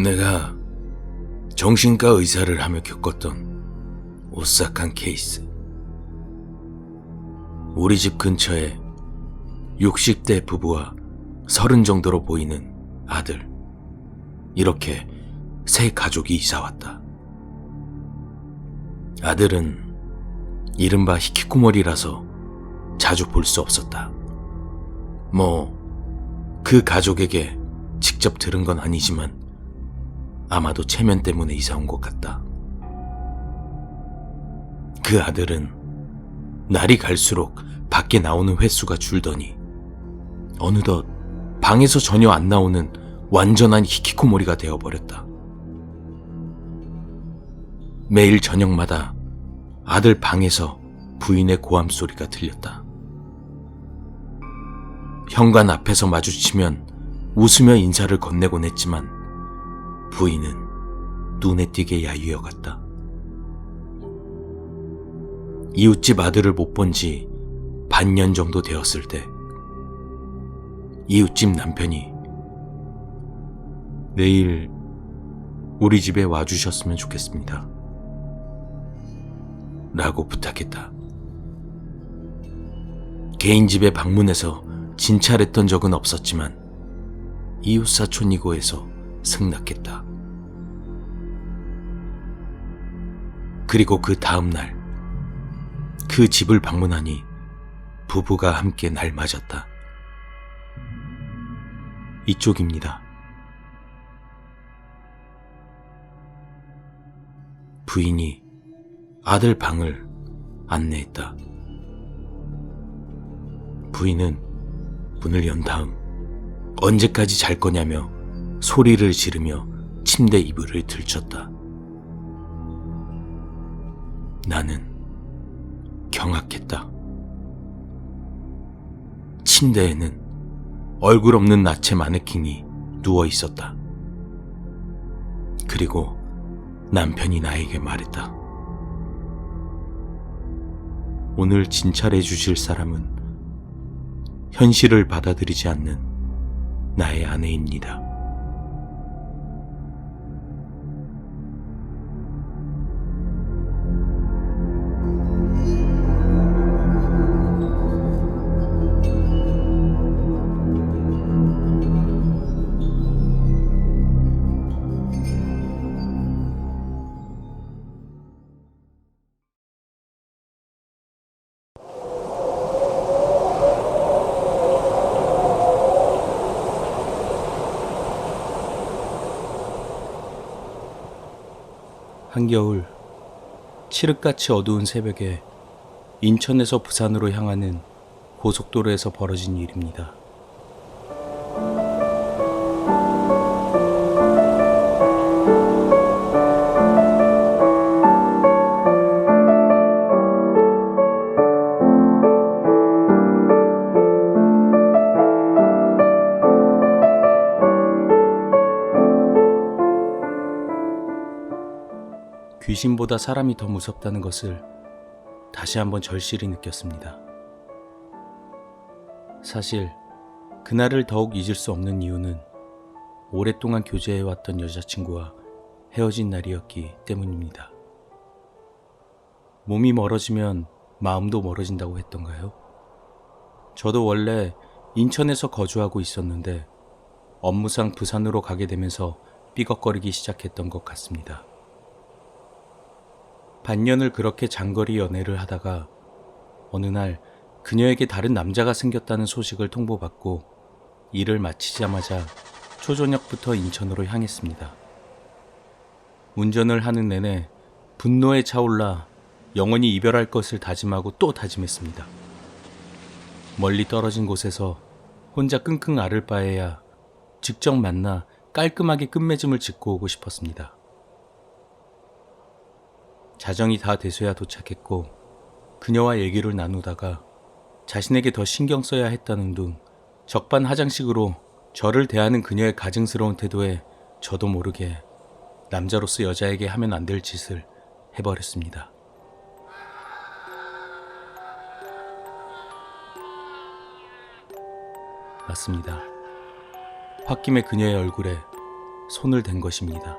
내가 정신과 의사를 하며 겪었던 오싹한 케이스. 우리 집 근처에 60대 부부와 30 정도로 보이는 아들, 이렇게 세 가족이 이사왔다. 아들은 이른바 히키코모리라서 자주 볼 수 없었다. 그 가족에게 직접 들은 건 아니지만 아마도 체면 때문에 이사 온 것 같다. 그 아들은 날이 갈수록 밖에 나오는 횟수가 줄더니 어느덧 방에서 전혀 안 나오는 완전한 히키코모리가 되어버렸다. 매일 저녁마다 아들 방에서 부인의 고함 소리가 들렸다. 현관 앞에서 마주치면 웃으며 인사를 건네곤 했지만 부인은 눈에 띄게 야유어갔다. 이웃집 아들을 못 본 지 반년 정도 되었을 때 이웃집 남편이 내일 우리 집에 와주셨으면 좋겠습니다 라고 부탁했다. 개인 집에 방문해서 진찰했던 적은 없었지만 이웃사촌이고 해서 승낙했다. 그리고 그 다음날 그 집을 방문하니 부부가 함께 날 맞았다. 이쪽입니다. 부인이 아들 방을 안내했다. 부인은 문을 연 다음 언제까지 잘 거냐며 소리를 지르며 침대 이불을 들쳤다. 나는 경악했다. 침대에는 얼굴 없는 나체 마네킹이 누워 있었다. 그리고 남편이 나에게 말했다. 오늘 진찰해 주실 사람은 현실을 받아들이지 않는 나의 아내입니다. 한겨울 칠흑같이 어두운 새벽에 인천에서 부산으로 향하는 고속도로에서 벌어진 일입니다. 귀신보다 사람이 더 무섭다는 것을 다시 한번 절실히 느꼈습니다. 사실 그날을 더욱 잊을 수 없는 이유는 오랫동안 교제해왔던 여자친구와 헤어진 날이었기 때문입니다. 몸이 멀어지면 마음도 멀어진다고 했던가요? 저도 원래 인천에서 거주하고 있었는데 업무상 부산으로 가게 되면서 삐걱거리기 시작했던 것 같습니다. 반년을 그렇게 장거리 연애를 하다가 어느 날 그녀에게 다른 남자가 생겼다는 소식을 통보받고 일을 마치자마자 초저녁부터 인천으로 향했습니다. 운전을 하는 내내 분노에 차올라 영원히 이별할 것을 다짐하고 또 다짐했습니다. 멀리 떨어진 곳에서 혼자 끙끙 앓을 바에야 직접 만나 깔끔하게 끝맺음을 짓고 오고 싶었습니다. 자정이 다 돼서야 도착했고 그녀와 얘기를 나누다가 자신에게 더 신경 써야 했다는 둥 적반하장식으로 저를 대하는 그녀의 가증스러운 태도에 저도 모르게 남자로서 여자에게 하면 안 될 짓을 해버렸습니다. 맞습니다. 홧김에 그녀의 얼굴에 손을 댄 것입니다.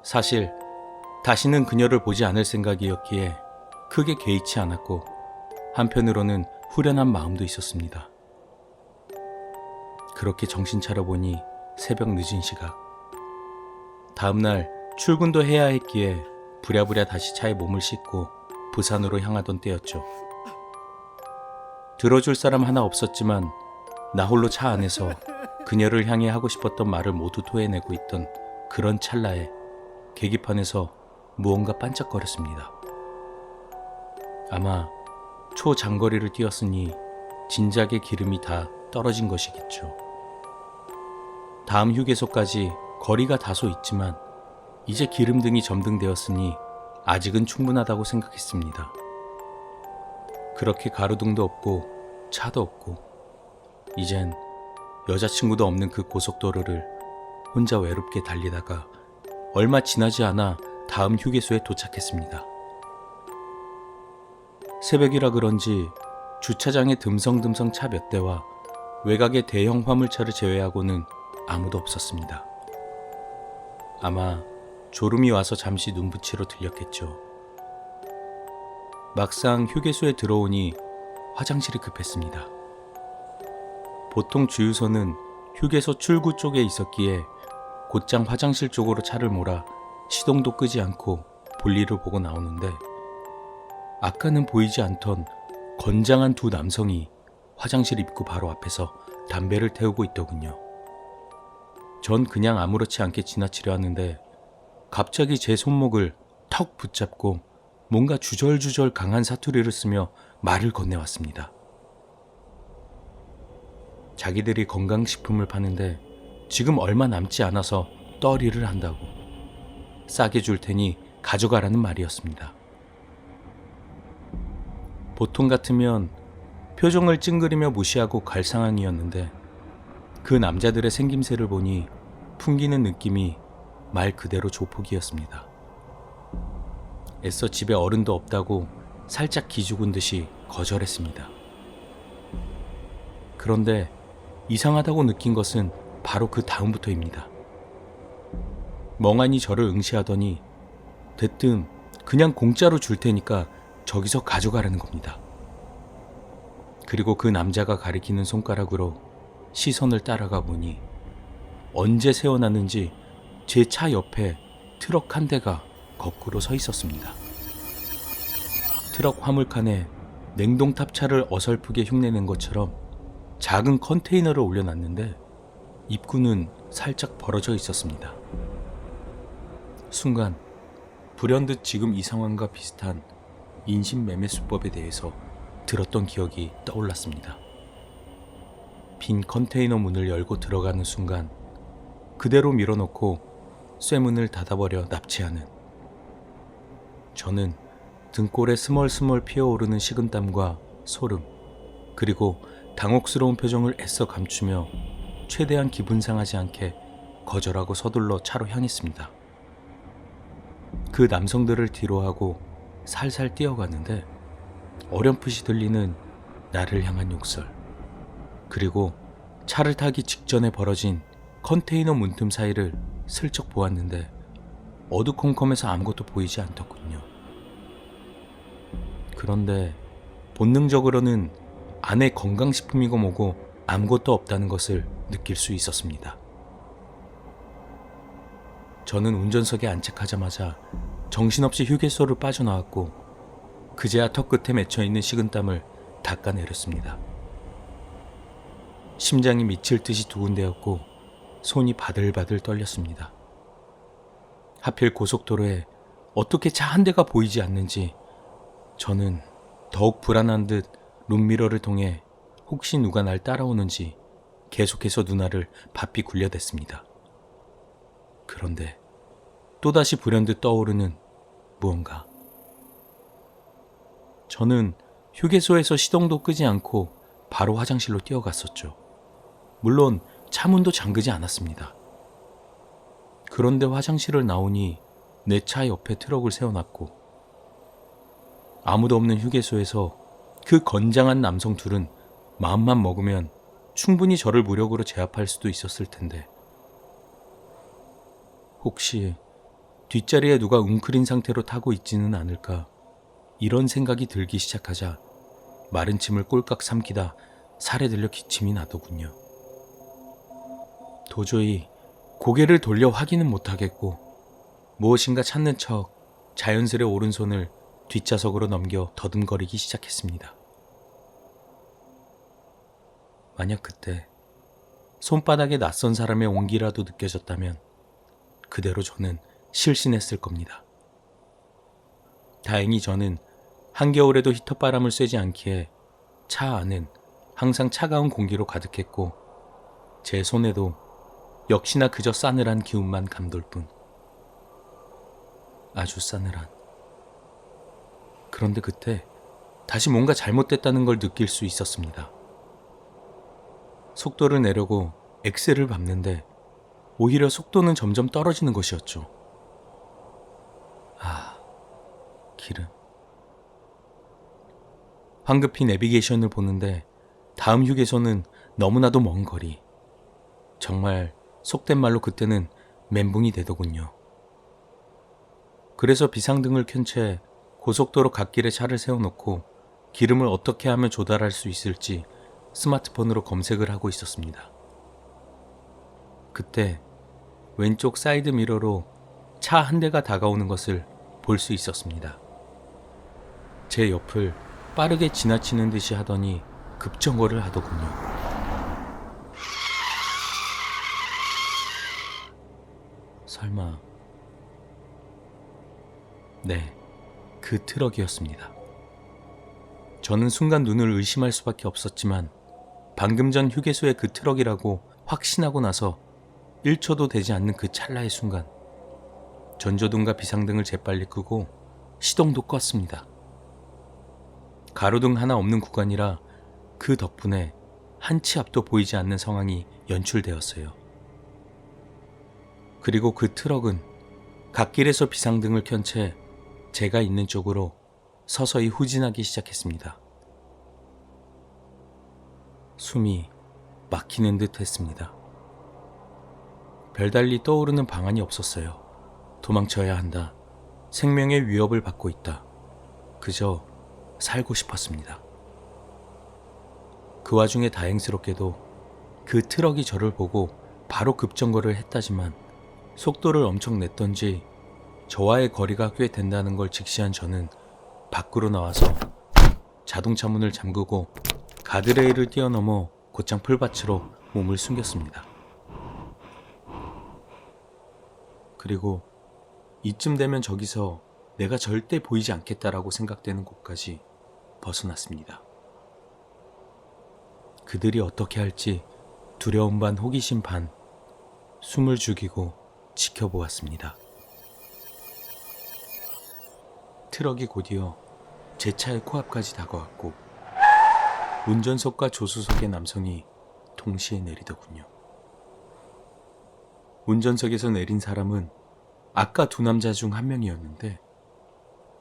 사실 다시는 그녀를 보지 않을 생각이었기에 크게 개의치 않았고 한편으로는 후련한 마음도 있었습니다. 그렇게 정신 차려보니 새벽 늦은 시각. 다음날 출근도 해야 했기에 부랴부랴 다시 차에 몸을 싣고 부산으로 향하던 때였죠. 들어줄 사람 하나 없었지만 나 홀로 차 안에서 그녀를 향해 하고 싶었던 말을 모두 토해내고 있던 그런 찰나에 계기판에서 무언가 반짝거렸습니다. 아마 초장거리를 뛰었으니 진작에 기름이 다 떨어진 것이겠죠. 다음 휴게소까지 거리가 다소 있지만 이제 기름등이 점등되었으니 아직은 충분하다고 생각했습니다. 그렇게 가로등도 없고 차도 없고 이젠 여자친구도 없는 그 고속도로를 혼자 외롭게 달리다가 얼마 지나지 않아 다음 휴게소에 도착했습니다. 새벽이라 그런지 주차장에 듬성듬성 차 몇 대와 외곽의 대형 화물차를 제외하고는 아무도 없었습니다. 아마 졸음이 와서 잠시 눈붙이러 들렸겠죠. 막상 휴게소에 들어오니 화장실이 급했습니다. 보통 주유소는 휴게소 출구 쪽에 있었기에 곧장 화장실 쪽으로 차를 몰아 시동도 끄지 않고 볼일을 보고 나오는데 아까는 보이지 않던 건장한 두 남성이 화장실 입구 바로 앞에서 담배를 태우고 있더군요. 전 그냥 아무렇지 않게 지나치려 하는데 갑자기 제 손목을 턱 붙잡고 뭔가 주절주절 강한 사투리를 쓰며 말을 건네왔습니다. 자기들이 건강식품을 파는데 지금 얼마 남지 않아서 떨이를 한다고 싸게 줄 테니 가져가라는 말이었습니다. 보통 같으면 표정을 찡그리며 무시하고 갈 상황이었는데 그 남자들의 생김새를 보니 풍기는 느낌이 말 그대로 조폭이었습니다. 애써 집에 어른도 없다고 살짝 기죽은 듯이 거절했습니다. 그런데 이상하다고 느낀 것은 바로 그 다음부터입니다. 멍하니 저를 응시하더니 대뜸 그냥 공짜로 줄 테니까 저기서 가져가라는 겁니다. 그리고 그 남자가 가리키는 손가락으로 시선을 따라가 보니 언제 세워놨는지 제 차 옆에 트럭 한 대가 거꾸로 서 있었습니다. 트럭 화물칸에 냉동탑 차를 어설프게 흉내낸 것처럼 작은 컨테이너를 올려놨는데 입구는 살짝 벌어져 있었습니다. 순간 불현듯 지금 이 상황과 비슷한 인신매매수법에 대해서 들었던 기억이 떠올랐습니다. 빈 컨테이너 문을 열고 들어가는 순간 그대로 밀어놓고 쇠문을 닫아버려 납치하는 저는 등골에 스멀스멀 피어오르는 식은땀과 소름 그리고 당혹스러운 표정을 애써 감추며 최대한 기분 상하지 않게 거절하고 서둘러 차로 향했습니다. 그 남성들을 뒤로하고 살살 뛰어가는데 어렴풋이 들리는 나를 향한 욕설 그리고 차를 타기 직전에 벌어진 컨테이너 문틈 사이를 슬쩍 보았는데 어두컴컴해서 아무것도 보이지 않더군요. 그런데 본능적으로는 안에 건강식품이고 뭐고 아무것도 없다는 것을 느낄 수 있었습니다. 저는 운전석에 안착하자마자 정신없이 휴게소를 빠져나왔고 그제야 턱끝에 맺혀있는 식은땀을 닦아내렸습니다. 심장이 미칠 듯이 두근대었고 손이 바들바들 떨렸습니다. 하필 고속도로에 어떻게 차 한 대가 보이지 않는지 저는 더욱 불안한 듯 룸미러를 통해 혹시 누가 날 따라오는지 계속해서 눈알을 바삐 굴려댔습니다. 그런데 또다시 불현듯 떠오르는 무언가. 저는 휴게소에서 시동도 끄지 않고 바로 화장실로 뛰어갔었죠. 물론 차문도 잠그지 않았습니다. 그런데 화장실을 나오니 내 차 옆에 트럭을 세워놨고 아무도 없는 휴게소에서 그 건장한 남성 둘은 마음만 먹으면 충분히 저를 무력으로 제압할 수도 있었을 텐데 혹시 뒷자리에 누가 웅크린 상태로 타고 있지는 않을까, 이런 생각이 들기 시작하자 마른 침을 꼴깍 삼키다 살에 들려 기침이 나더군요. 도저히 고개를 돌려 확인은 못하겠고 무엇인가 찾는 척 자연스레 오른손을 뒷좌석으로 넘겨 더듬거리기 시작했습니다. 만약 그때 손바닥에 낯선 사람의 온기라도 느껴졌다면 그대로 저는 실신했을 겁니다. 다행히 저는 한겨울에도 히터바람을 쐬지 않기에 차 안은 항상 차가운 공기로 가득했고 제 손에도 역시나 그저 싸늘한 기운만 감돌 뿐. 아주 싸늘한. 그런데 그때 다시 뭔가 잘못됐다는 걸 느낄 수 있었습니다. 속도를 내려고 엑셀을 밟는데 오히려 속도는 점점 떨어지는 것이었죠. 기름. 황급히 내비게이션을 보는데 다음 휴게소는 너무나도 먼 거리. 정말 속된 말로 그때는 멘붕이 되더군요. 그래서 비상등을 켠 채 고속도로 갓길에 차를 세워놓고 기름을 어떻게 하면 조달할 수 있을지 스마트폰으로 검색을 하고 있었습니다. 그때 왼쪽 사이드 미러로 차 한 대가 다가오는 것을 볼 수 있었습니다. 제 옆을 빠르게 지나치는 듯이 하더니 급정거를 하더군요. 설마... 네, 그 트럭이었습니다. 저는 순간 눈을 의심할 수밖에 없었지만 방금 전 휴게소의 그 트럭이라고 확신하고 나서 1초도 되지 않는 그 찰나의 순간 전조등과 비상등을 재빨리 끄고 시동도 껐습니다. 가로등 하나 없는 구간이라 그 덕분에 한 치 앞도 보이지 않는 상황이 연출되었어요. 그리고 그 트럭은 갓길에서 비상등을 켠 채 제가 있는 쪽으로 서서히 후진하기 시작했습니다. 숨이 막히는 듯 했습니다. 별달리 떠오르는 방안이 없었어요. 도망쳐야 한다. 생명의 위협을 받고 있다. 그저 살고 싶었습니다. 그 와중에 다행스럽게도 그 트럭이 저를 보고 바로 급정거를 했다지만 속도를 엄청 냈던지 저와의 거리가 꽤 된다는 걸 직시한 저는 밖으로 나와서 자동차 문을 잠그고 가드레일을 뛰어넘어 곧장 풀밭으로 몸을 숨겼습니다. 그리고 이쯤 되면 저기서 내가 절대 보이지 않겠다라고 생각되는 곳까지 벗어났습니다. 그들이 어떻게 할지 두려움 반 호기심 반 숨을 죽이고 지켜보았습니다. 트럭이 곧이어 제 차의 코앞까지 다가왔고 운전석과 조수석의 남성이 동시에 내리더군요. 운전석에서 내린 사람은 아까 두 남자 중 한 명이었는데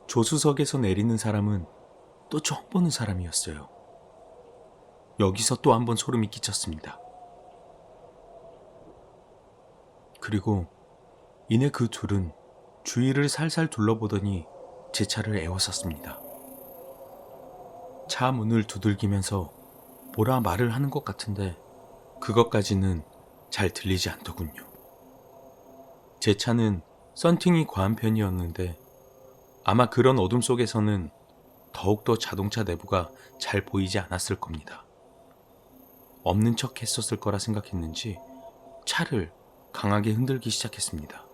조수석에서 내리는 사람은 또 처음 보는 사람이었어요. 여기서 또 한 번 소름이 끼쳤습니다. 그리고 이내 그 둘은 주위를 살살 둘러보더니 제 차를 에워쌌습니다. 차 문을 두들기면서 뭐라 말을 하는 것 같은데 그것까지는 잘 들리지 않더군요. 제 차는 썬팅이 과한 편이었는데 아마 그런 어둠 속에서는 더욱더 자동차 내부가 잘 보이지 않았을 겁니다. 없는 척 했었을 거라 생각했는지 차를 강하게 흔들기 시작했습니다.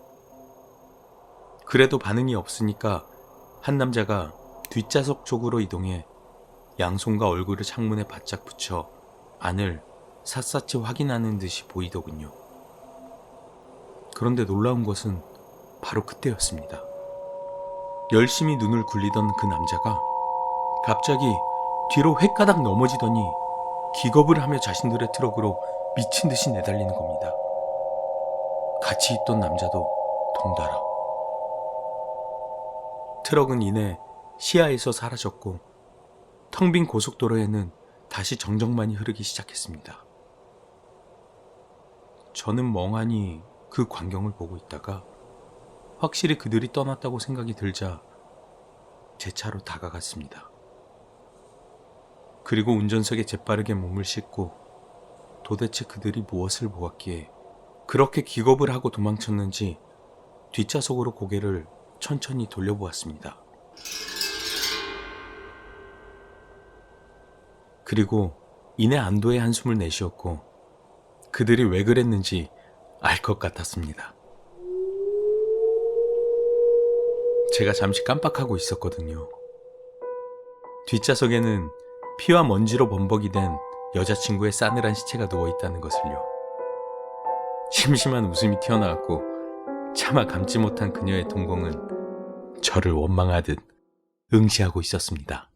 그래도 반응이 없으니까 한 남자가 뒷좌석 쪽으로 이동해 양손과 얼굴을 창문에 바짝 붙여 안을 샅샅이 확인하는 듯이 보이더군요. 그런데 놀라운 것은 바로 그때였습니다. 열심히 눈을 굴리던 그 남자가 갑자기 뒤로 획가닥 넘어지더니 기겁을 하며 자신들의 트럭으로 미친 듯이 내달리는 겁니다. 같이 있던 남자도 동달아. 트럭은 이내 시야에서 사라졌고 텅 빈 고속도로에는 다시 정적만이 흐르기 시작했습니다. 저는 멍하니 그 광경을 보고 있다가 확실히 그들이 떠났다고 생각이 들자 제 차로 다가갔습니다. 그리고 운전석에 재빠르게 몸을 싣고 도대체 그들이 무엇을 보았기에 그렇게 기겁을 하고 도망쳤는지 뒷좌석으로 고개를 천천히 돌려보았습니다. 그리고 이내 안도의 한숨을 내쉬었고 그들이 왜 그랬는지 알 것 같았습니다. 제가 잠시 깜빡하고 있었거든요. 뒷좌석에는 피와 먼지로 범벅이 된 여자친구의 싸늘한 시체가 누워있다는 것을요. 심심한 웃음이 튀어나왔고 차마 감지 못한 그녀의 동공은 저를 원망하듯 응시하고 있었습니다.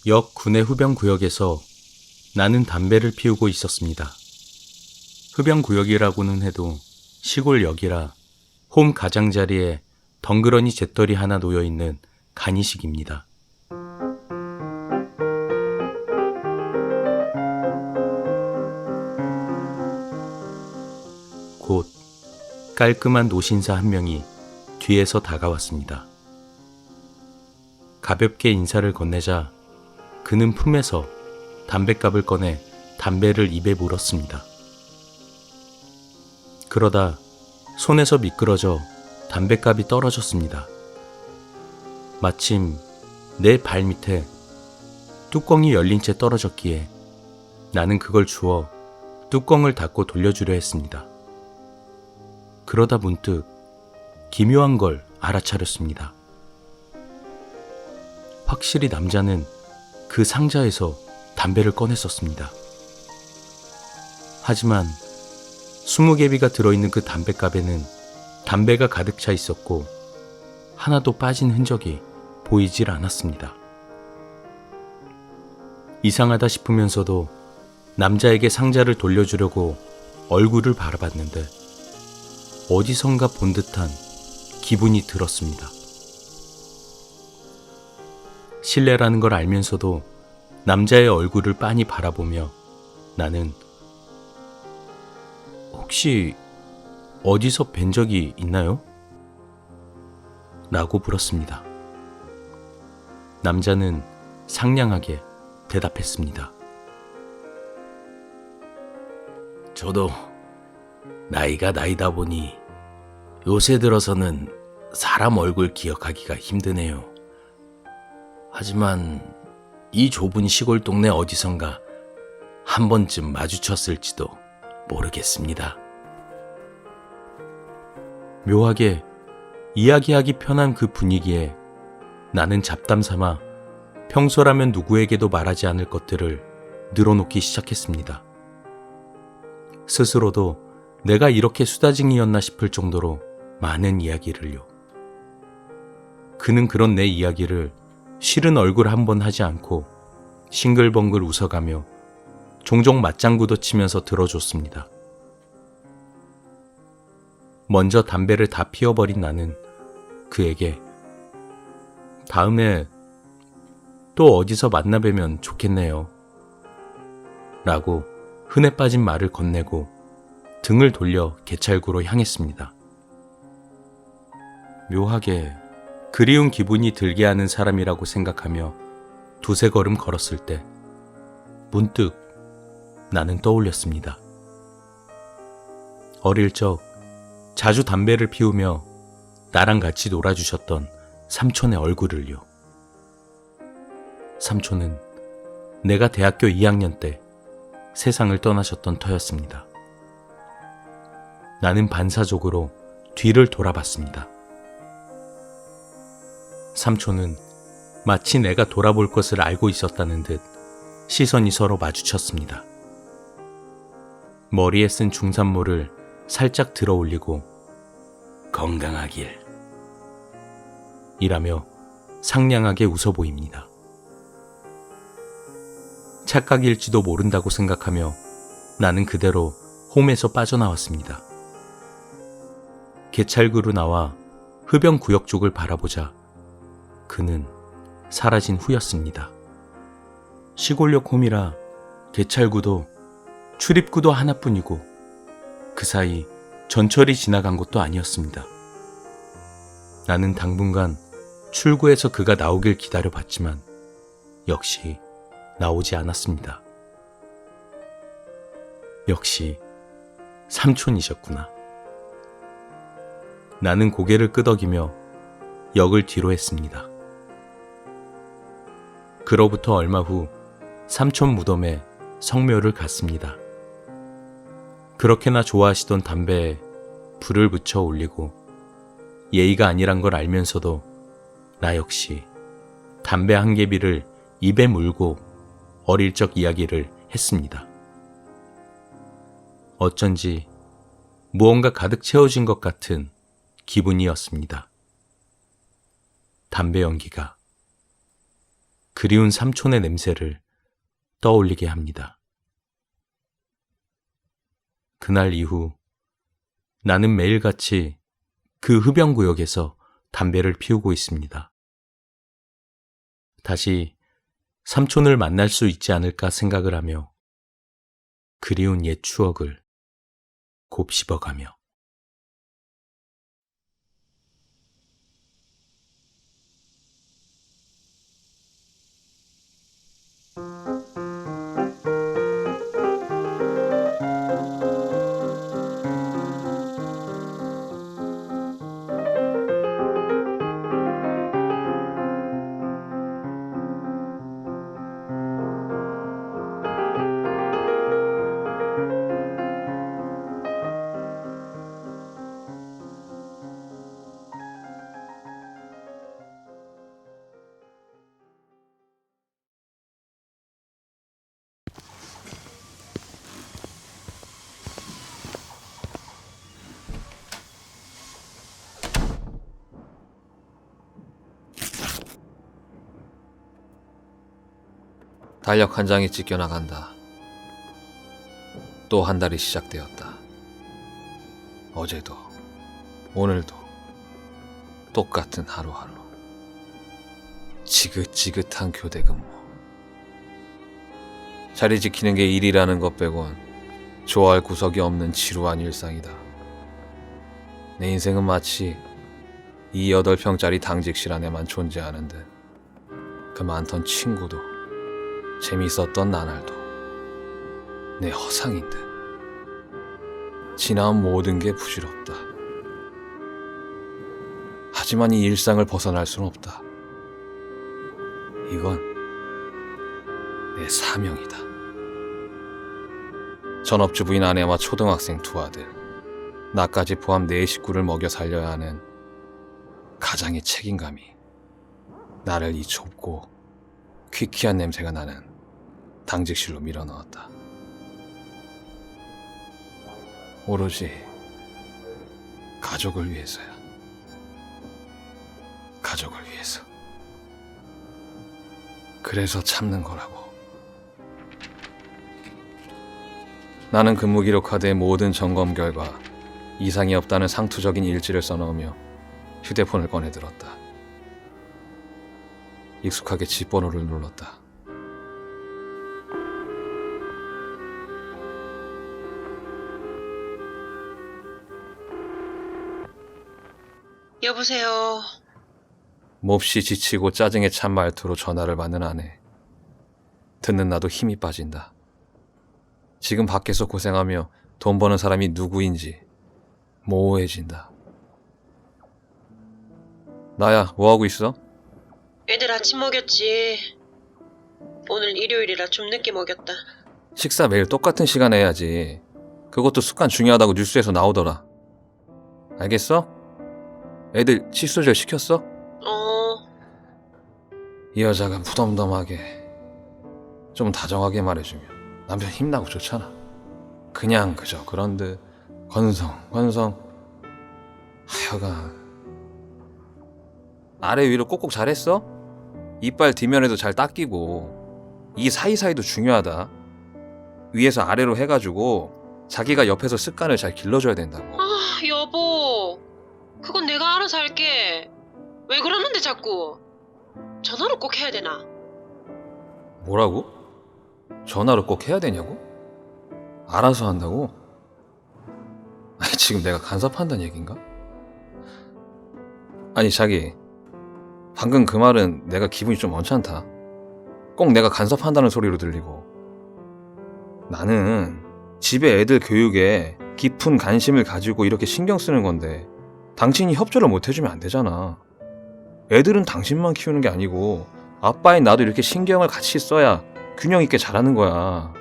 역 구내 흡연구역에서 나는 담배를 피우고 있었습니다. 흡연구역이라고는 해도 시골역이라 홈 가장자리에 덩그러니 재떨이 하나 놓여있는 간이식입니다. 곧 깔끔한 노신사 한 명이 뒤에서 다가왔습니다. 가볍게 인사를 건네자 그는 품에서 담뱃갑을 꺼내 담배를 입에 물었습니다. 그러다 손에서 미끄러져 담뱃갑이 떨어졌습니다. 마침 내 발 밑에 뚜껑이 열린 채 떨어졌기에 나는 그걸 주워 뚜껑을 닫고 돌려주려 했습니다. 그러다 문득 기묘한 걸 알아차렸습니다. 확실히 남자는 그 상자에서 담배를 꺼냈었습니다. 하지만 20개비가 들어있는 그 담뱃갑에는 담배가 가득 차 있었고 하나도 빠진 흔적이 보이질 않았습니다. 이상하다 싶으면서도 남자에게 상자를 돌려주려고 얼굴을 바라봤는데 어디선가 본 듯한 기분이 들었습니다. 실례라는 걸 알면서도 남자의 얼굴을 빤히 바라보며 나는 혹시 어디서 뵌 적이 있나요? 라고 물었습니다. 남자는 상냥하게 대답했습니다. 저도 나이가 나이다 보니 요새 들어서는 사람 얼굴 기억하기가 힘드네요. 하지만 이 좁은 시골 동네 어디선가 한 번쯤 마주쳤을지도 모르겠습니다. 묘하게 이야기하기 편한 그 분위기에 나는 잡담 삼아 평소라면 누구에게도 말하지 않을 것들을 늘어놓기 시작했습니다. 스스로도 내가 이렇게 수다쟁이였나 싶을 정도로 많은 이야기를요. 그는 그런 내 이야기를 싫은 얼굴 한 번 하지 않고 싱글벙글 웃어가며 종종 맞장구도 치면서 들어줬습니다. 먼저 담배를 다 피워버린 나는 그에게 다음에 또 어디서 만나 뵈면 좋겠네요. 라고 흔해 빠진 말을 건네고 등을 돌려 개찰구로 향했습니다. 묘하게 그리운 기분이 들게 하는 사람이라고 생각하며 두세 걸음 걸었을 때 문득 나는 떠올렸습니다. 어릴 적 자주 담배를 피우며 나랑 같이 놀아주셨던 삼촌의 얼굴을요. 삼촌은 내가 대학교 2학년 때 세상을 떠나셨던 터였습니다. 나는 반사적으로 뒤를 돌아봤습니다. 삼촌은 마치 내가 돌아볼 것을 알고 있었다는 듯 시선이 서로 마주쳤습니다. 머리에 쓴 중산모를 살짝 들어 올리고 건강하길 이라며 상냥하게 웃어 보입니다. 착각일지도 모른다고 생각하며 나는 그대로 홈에서 빠져나왔습니다. 개찰구로 나와 흡연구역 쪽을 바라보자 그는 사라진 후였습니다. 시골역 홈이라 개찰구도 출입구도 하나뿐이고 그 사이 전철이 지나간 것도 아니었습니다. 나는 당분간 출구에서 그가 나오길 기다려봤지만 역시 나오지 않았습니다. 역시 삼촌이셨구나. 나는 고개를 끄덕이며 역을 뒤로 했습니다. 그로부터 얼마 후 삼촌 무덤에 성묘를 갔습니다. 그렇게나 좋아하시던 담배에 불을 붙여 올리고 예의가 아니란 걸 알면서도 나 역시 담배 한 개비를 입에 물고 어릴 적 이야기를 했습니다. 어쩐지 무언가 가득 채워진 것 같은 기분이었습니다. 담배 연기가 그리운 삼촌의 냄새를 떠올리게 합니다. 그날 이후 나는 매일같이 그 흡연구역에서 담배를 피우고 있습니다. 다시 삼촌을 만날 수 있지 않을까 생각을 하며 그리운 옛 추억을 곱씹어가며 달력 한 장이 찢겨나간다. 또 한 달이 시작되었다. 어제도 오늘도 똑같은 하루하루. 지긋지긋한 교대 근무. 자리 지키는 게 일이라는 것 빼곤 좋아할 구석이 없는 지루한 일상이다. 내 인생은 마치 이 8평짜리 당직실 안에만 존재하는 듯. 그 많던 친구도 재밌었던 나날도 내 허상인 듯. 지나온 모든 게 부질없다. 하지만 이 일상을 벗어날 수는 없다. 이건 내 사명이다. 전업주부인 아내와 초등학생 2아들, 나까지 포함 4식구를 먹여 살려야 하는 가장의 책임감이 나를 이 좁고 퀴퀴한 냄새가 나는 당직실로 밀어넣었다. 오로지 가족을 위해서야. 가족을 위해서. 그래서 참는 거라고. 나는 근무 기록 카드에 모든 점검 결과 이상이 없다는 상투적인 일지를 써넣으며 휴대폰을 꺼내들었다. 익숙하게 집 번호를 눌렀다. 여보세요. 몹시 지치고 짜증에 찬 말투로 전화를 받는 아내. 듣는 나도 힘이 빠진다. 지금 밖에서 고생하며 돈 버는 사람이 누구인지 모호해진다. 나야, 뭐하고 있어? 애들 아침 먹였지. 오늘 일요일이라 좀 늦게 먹였다. 식사 매일 똑같은 시간에 해야지. 그것도 습관 중요하다고 뉴스에서 나오더라. 알겠어? 애들 칫솔질 시켰어? 이 여자가 무덤덤하게 좀 다정하게 말해주면 남편 힘나고 좋잖아. 그냥 그저 그런 듯 건성 하여간 아래 위로 꼭꼭 잘했어? 이빨 뒷면에도 잘 닦이고 이 사이사이도 중요하다. 위에서 아래로 해가지고 자기가 옆에서 습관을 잘 길러줘야 된다고. 아, 여보. 그건 내가 알아서 할게. 왜 그러는데 자꾸. 전화로 꼭 해야 되나? 뭐라고? 전화로 꼭 해야 되냐고? 알아서 한다고? 아니 지금 내가 간섭한다는 얘긴가? 아니 자기 방금 그 말은 내가 기분이 좀 언짢다. 꼭 내가 간섭한다는 소리로 들리고. 나는 집에 애들 교육에 깊은 관심을 가지고 이렇게 신경 쓰는 건데 당신이 협조를 못 해주면 안 되잖아. 애들은 당신만 키우는 게 아니고 아빠인 나도 이렇게 신경을 같이 써야 균형 있게 자라는 거야.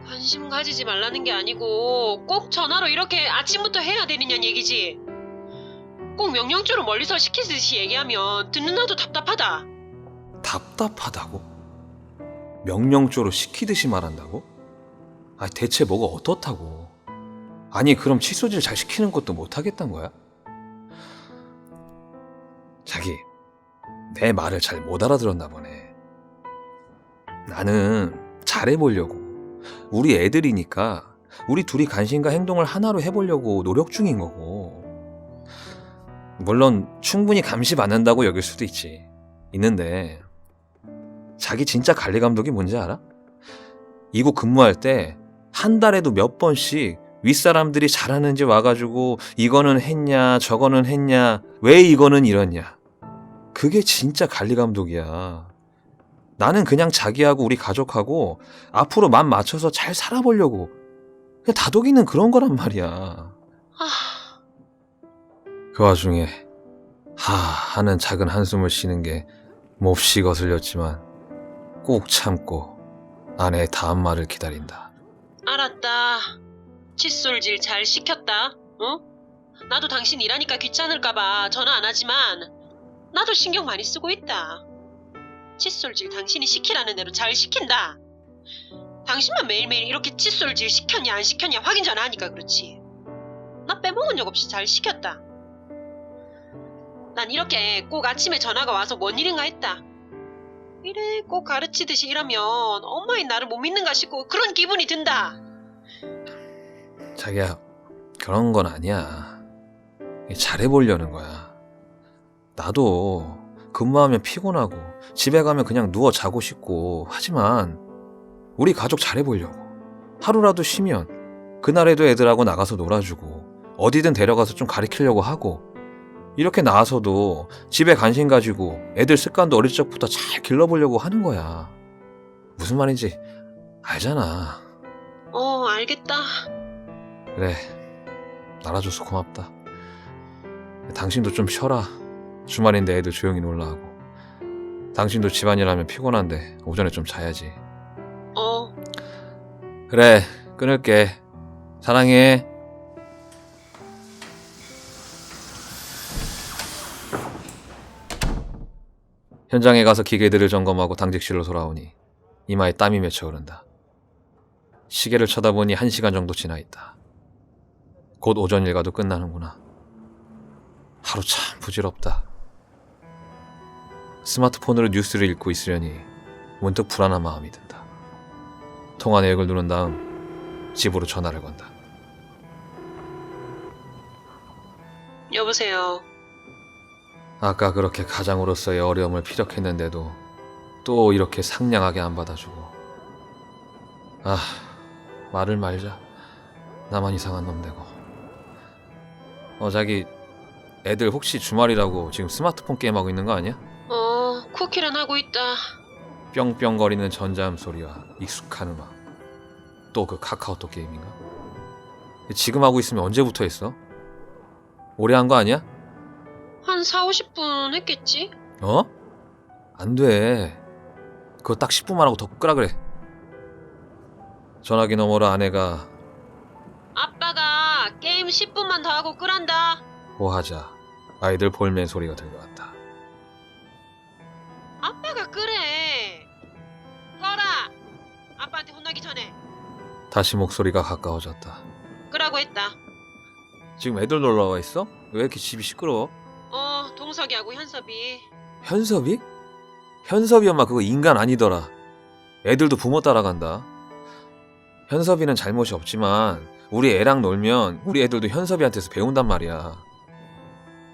관심 가지지 말라는 게 아니고 꼭 전화로 이렇게 아침부터 해야 되느냐는 얘기지. 꼭 명령조로 멀리서 시키듯이 얘기하면 듣는 나도 답답하다. 답답하다고? 명령조로 시키듯이 말한다고? 아니 대체 뭐가 어떻다고? 아니 그럼 칫솔질 잘 시키는 것도 못하겠단 거야? 자기 내 말을 잘 못 알아들었나 보네. 나는 잘해보려고 우리 애들이니까 우리 둘이 관심과 행동을 하나로 해보려고 노력 중인 거고. 물론 충분히 감시 받는다고 여길 수도 있는데 자기 진짜 관리 감독이 뭔지 알아? 이곳 근무할 때 한 달에도 몇 번씩 윗사람들이 잘하는지 와가지고 이거는 했냐 저거는 했냐 왜 이거는 이러냐. 그게 진짜 관리 감독이야. 나는 그냥 자기하고 우리 가족하고 앞으로 맘 맞춰서 잘 살아보려고 그냥 다독이는 그런 거란 말이야. 아, 그 와중에 하는 작은 한숨을 쉬는 게 몹시 거슬렸지만 꼭 참고 아내의 다음 말을 기다린다. 알았다. 칫솔질 잘 시켰다. 어? 나도 당신 일하니까 귀찮을까봐 전화 안 하지만 나도 신경 많이 쓰고 있다. 칫솔질 당신이 시키라는 대로 잘 시킨다. 당신만 매일매일 이렇게 칫솔질 시켰냐 안 시켰냐 확인 전화하니까 그렇지. 나 빼먹은 적 없이 잘 시켰다. 난 이렇게 꼭 아침에 전화가 와서 뭔 일인가 했다. 이래 꼭 가르치듯이 일하면 엄마인 나를 못 믿는가 싶고 그런 기분이 든다. 자기야 그런 건 아니야. 잘해보려는 거야. 나도 근무하면 피곤하고 집에 가면 그냥 누워 자고 싶고 하지만 우리 가족 잘해보려고 하루라도 쉬면 그날에도 애들하고 나가서 놀아주고 어디든 데려가서 좀 가르치려고 하고 이렇게 나와서도 집에 관심 가지고 애들 습관도 어릴 적부터 잘 길러보려고 하는 거야. 무슨 말인지 알잖아. 알겠다. 그래 알아줘서 고맙다. 당신도 좀 쉬어라. 주말인데 애들 조용히 놀라 하고. 당신도 집안일 하면 피곤한데 오전에 좀 자야지. 그래 끊을게. 사랑해. 현장에 가서 기계들을 점검하고 당직실로 돌아오니 이마에 땀이 맺혀 오른다. 시계를 쳐다보니 1시간 정도 지나 있다. 곧 오전 일과도 끝나는구나. 하루 참 부질없다. 스마트폰으로 뉴스를 읽고 있으려니 문득 불안한 마음이 든다. 통화 내역을 누른 다음 집으로 전화를 건다. 여보세요. 아까 그렇게 가장으로서의 어려움을 피력했는데도 또 이렇게 상냥하게 안 받아주고. 말을 말자. 나만 이상한 놈 되고. 자기 애들 혹시 주말이라고 지금 스마트폰 게임하고 있는 거 아니야? 쿠키란 하고 있다. 뿅뿅거리는 전자음 소리와 익숙한 음악. 또 그 카카오톡 게임인가? 지금 하고 있으면 언제부터 했어? 오래 한 거 아니야? 한 4, 50분 했겠지? 안 돼. 그거 딱 10분만 하고 더 끄라 그래. 전화기 너머로 아내가 아빠가 게임 10분만 더 하고 끄란다. 고하자 아이들 볼멘 소리가 들려왔다. 아빠가 끄래. 꺼라. 아빠한테 혼나기 전에 다시 목소리가 가까워졌다. 끄라고 했다. 지금 애들 놀러 와 있어? 왜 이렇게 집이 시끄러워? 동석이하고 현섭이. 현섭이? 현섭이 엄마 그거 인간 아니더라. 애들도 부모 따라간다. 현섭이는 잘못이 없지만 우리 애랑 놀면 우리 애들도 현섭이한테서 배운단 말이야.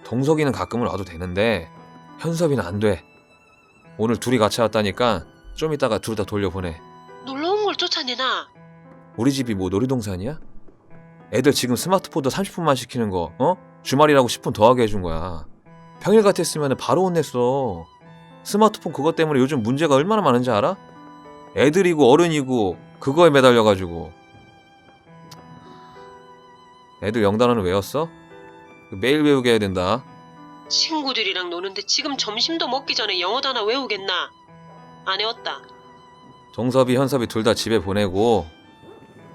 동석이는 가끔은 와도 되는데 현섭이는 안 돼. 오늘 둘이 같이 왔다니까 좀 이따가 둘 다 돌려보내. 놀러온 걸 쫓아내나? 우리 집이 뭐 놀이동산이야? 애들 지금 스마트폰도 30분만 시키는 거 주말이라고 10분 더 하게 해준 거야. 평일 같았으면 바로 혼냈어. 스마트폰 그것 때문에 요즘 문제가 얼마나 많은지 알아? 애들이고 어른이고 그거에 매달려가지고. 애들 영단어는 외웠어? 매일 외우게 해야 된다. 친구들이랑 노는데 지금 점심도 먹기 전에 영어 단어 외우겠나? 안 외웠다. 동섭이, 현섭이 둘 다 집에 보내고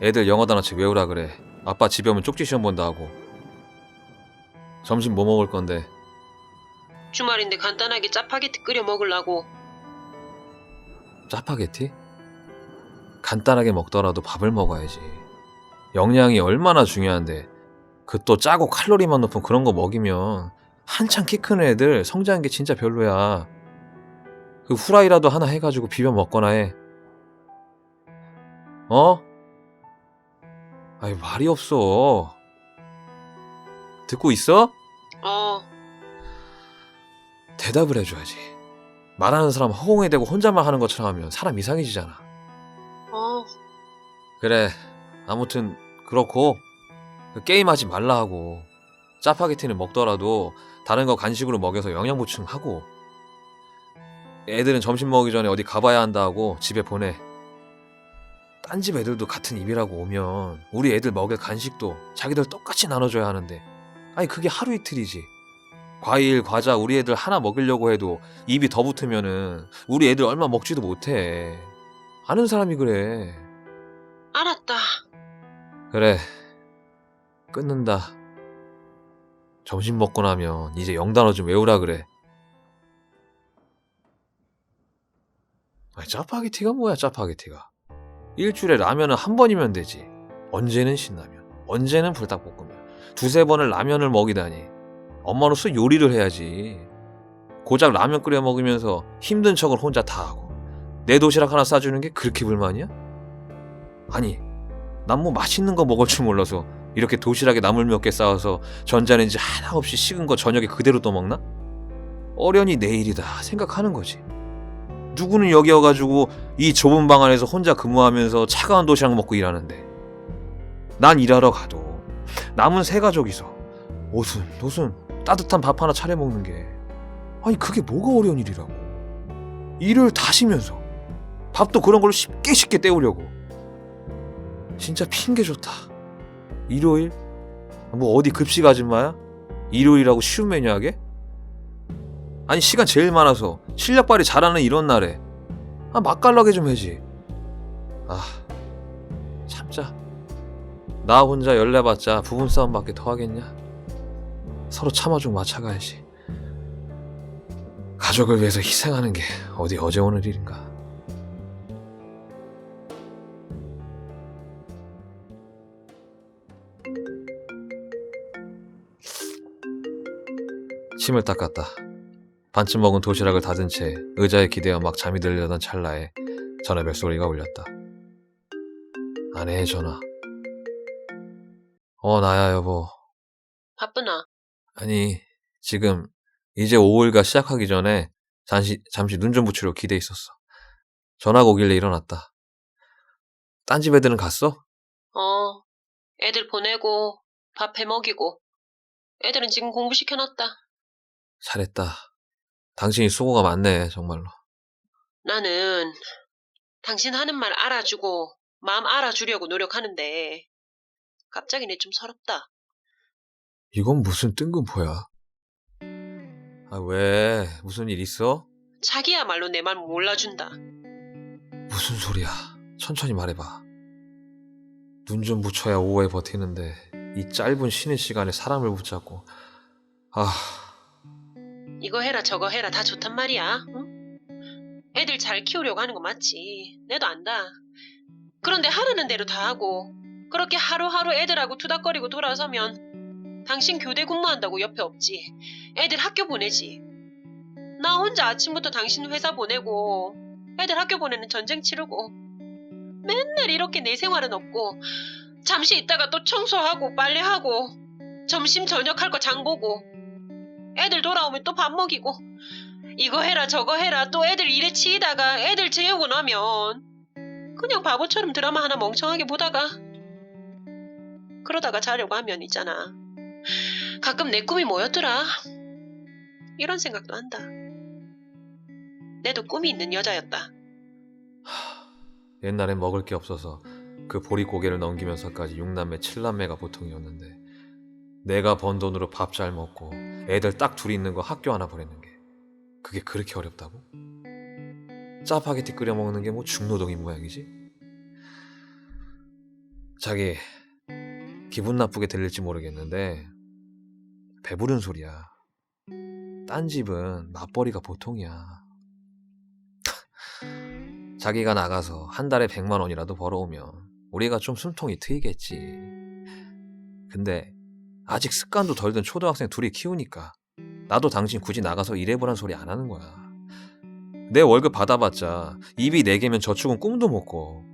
애들 영어 단어책 외우라 그래. 아빠 집에 오면 쪽지 시험 본다 하고. 점심 뭐 먹을 건데? 주말인데 간단하게 짜파게티 끓여 먹으려고. 짜파게티? 간단하게 먹더라도 밥을 먹어야지. 영양이 얼마나 중요한데 그 또 짜고 칼로리만 높은 그런 거 먹이면 한창 키 큰 애들 성장한 게 진짜 별로야. 그 후라이라도 하나 해가지고 비벼 먹거나 해. 아이 말이 없어. 듣고 있어? 대답을 해줘야지. 말하는 사람 허공에 대고 혼잣말 하는 것처럼 하면 사람 이상해지잖아. 그래, 아무튼 그렇고 게임하지 말라 하고 짜파게티는 먹더라도 다른 거 간식으로 먹여서 영양 보충하고 애들은 점심 먹기 전에 어디 가봐야 한다 하고 집에 보내. 딴 집 애들도 같은 입이라고 오면 우리 애들 먹일 간식도 자기들 똑같이 나눠줘야 하는데 아니 그게 하루 이틀이지. 과일, 과자 우리 애들 하나 먹이려고 해도 입이 더 붙으면은 우리 애들 얼마 먹지도 못해. 아는 사람이 그래. 알았다. 그래, 끊는다. 점심 먹고 나면 이제 영단어 좀 외우라 그래. 아니, 짜파게티가 뭐야 짜파게티가. 일주일에 라면은 한 번이면 되지. 언제는 신라면, 언제는 불닭볶음면, 두세 번을 라면을 먹이다니. 엄마로서 요리를 해야지. 고작 라면 끓여 먹으면서 힘든 척을 혼자 다 하고 내 도시락 하나 싸주는 게 그렇게 불만이야? 아니, 난 뭐 맛있는 거 먹을 줄 몰라서 이렇게 도시락에 나물 몇 개 쌓아서 전자레인지 하나 없이 식은 거 저녁에 그대로 떠먹나? 어련히 내일이다 생각하는 거지. 누구는 여기 와가지고 이 좁은 방 안에서 혼자 근무하면서 차가운 도시락 먹고 일하는데 난 일하러 가도 남은 세 가족이서 오순도순 따뜻한 밥 하나 차려 먹는 게 아니 그게 뭐가 어려운 일이라고. 일을 다 쉬면서 밥도 그런 걸로 쉽게 때우려고. 진짜 핑계 좋다. 일요일? 뭐 어디 급식 아줌마야? 일요일이라고 쉬운 메뉴 하게? 아니 시간 제일 많아서 실력 발휘 잘하는 이런 날에 맛깔나게 좀 해지. 참자. 나 혼자 열내봤자 부분싸움밖에 더 하겠냐? 서로 참아주고 맞춰가야지. 가족을 위해서 희생하는 게 어디 어제 오늘 일인가. 침을 닦았다. 반쯤 먹은 도시락을 닫은 채 의자에 기대어 막 잠이 들려던 찰나에 전화벨 소리가 울렸다. 아내의 전화. 나야 여보. 바쁘나? 아니 지금 이제 5일가 시작하기 전에 잠시 눈 좀 붙이려 기대 있었어. 전화가 오길래 일어났다. 딴 집 애들은 갔어? 애들 보내고 밥 해 먹이고. 애들은 지금 공부시켜놨다. 잘했다. 당신이 수고가 많네 정말로. 나는 당신 하는 말 알아주고 마음 알아주려고 노력하는데 갑자기 내 좀 서럽다. 이건 무슨 뜬금포야? 왜? 무슨 일 있어? 자기야말로 내 말 몰라준다. 무슨 소리야? 천천히 말해봐. 눈 좀 붙여야 오후에 버티는데 이 짧은 쉬는 시간에 사람을 붙잡고. 이거 해라 저거 해라 다 좋단 말이야. 응? 애들 잘 키우려고 하는 거 맞지. 내도 안다. 그런데 하라는 대로 다 하고 그렇게 하루하루 애들하고 투닥거리고 돌아서면 당신 교대 근무한다고 옆에 없지. 애들 학교 보내지. 나 혼자 아침부터 당신 회사 보내고 애들 학교 보내는 전쟁 치르고 맨날 이렇게 내 생활은 없고 잠시 있다가 또 청소하고 빨래하고 점심 저녁 할 거 장 보고 애들 돌아오면 또 밥 먹이고 이거 해라 저거 해라 또 애들 일에 치이다가 애들 재우고 나면 그냥 바보처럼 드라마 하나 멍청하게 보다가 그러다가 자려고 하면 있잖아. 가끔 내 꿈이 뭐였더라? 이런 생각도 한다. 내도 꿈이 있는 여자였다. 옛날엔 먹을 게 없어서 그 보릿고개를 넘기면서까지 6남매 7남매가 보통이었는데 내가 번 돈으로 밥 잘 먹고 애들 딱 둘이 있는 거 학교 하나 보내는 게 그게 그렇게 어렵다고? 짜파게티 끓여 먹는 게 뭐 중노동인 모양이지? 자기 기분 나쁘게 들릴지 모르겠는데 배부른 소리야. 딴 집은 맞벌이가 보통이야. 자기가 나가서 한 달에 100만 원이라도 벌어오면 우리가 좀 숨통이 트이겠지. 근데 아직 습관도 덜 든 초등학생 둘이 키우니까 나도 당신 굳이 나가서 일해보란 소리 안 하는 거야. 내 월급 받아봤자 입이 4개면 저축은 꿈도 못 꿔.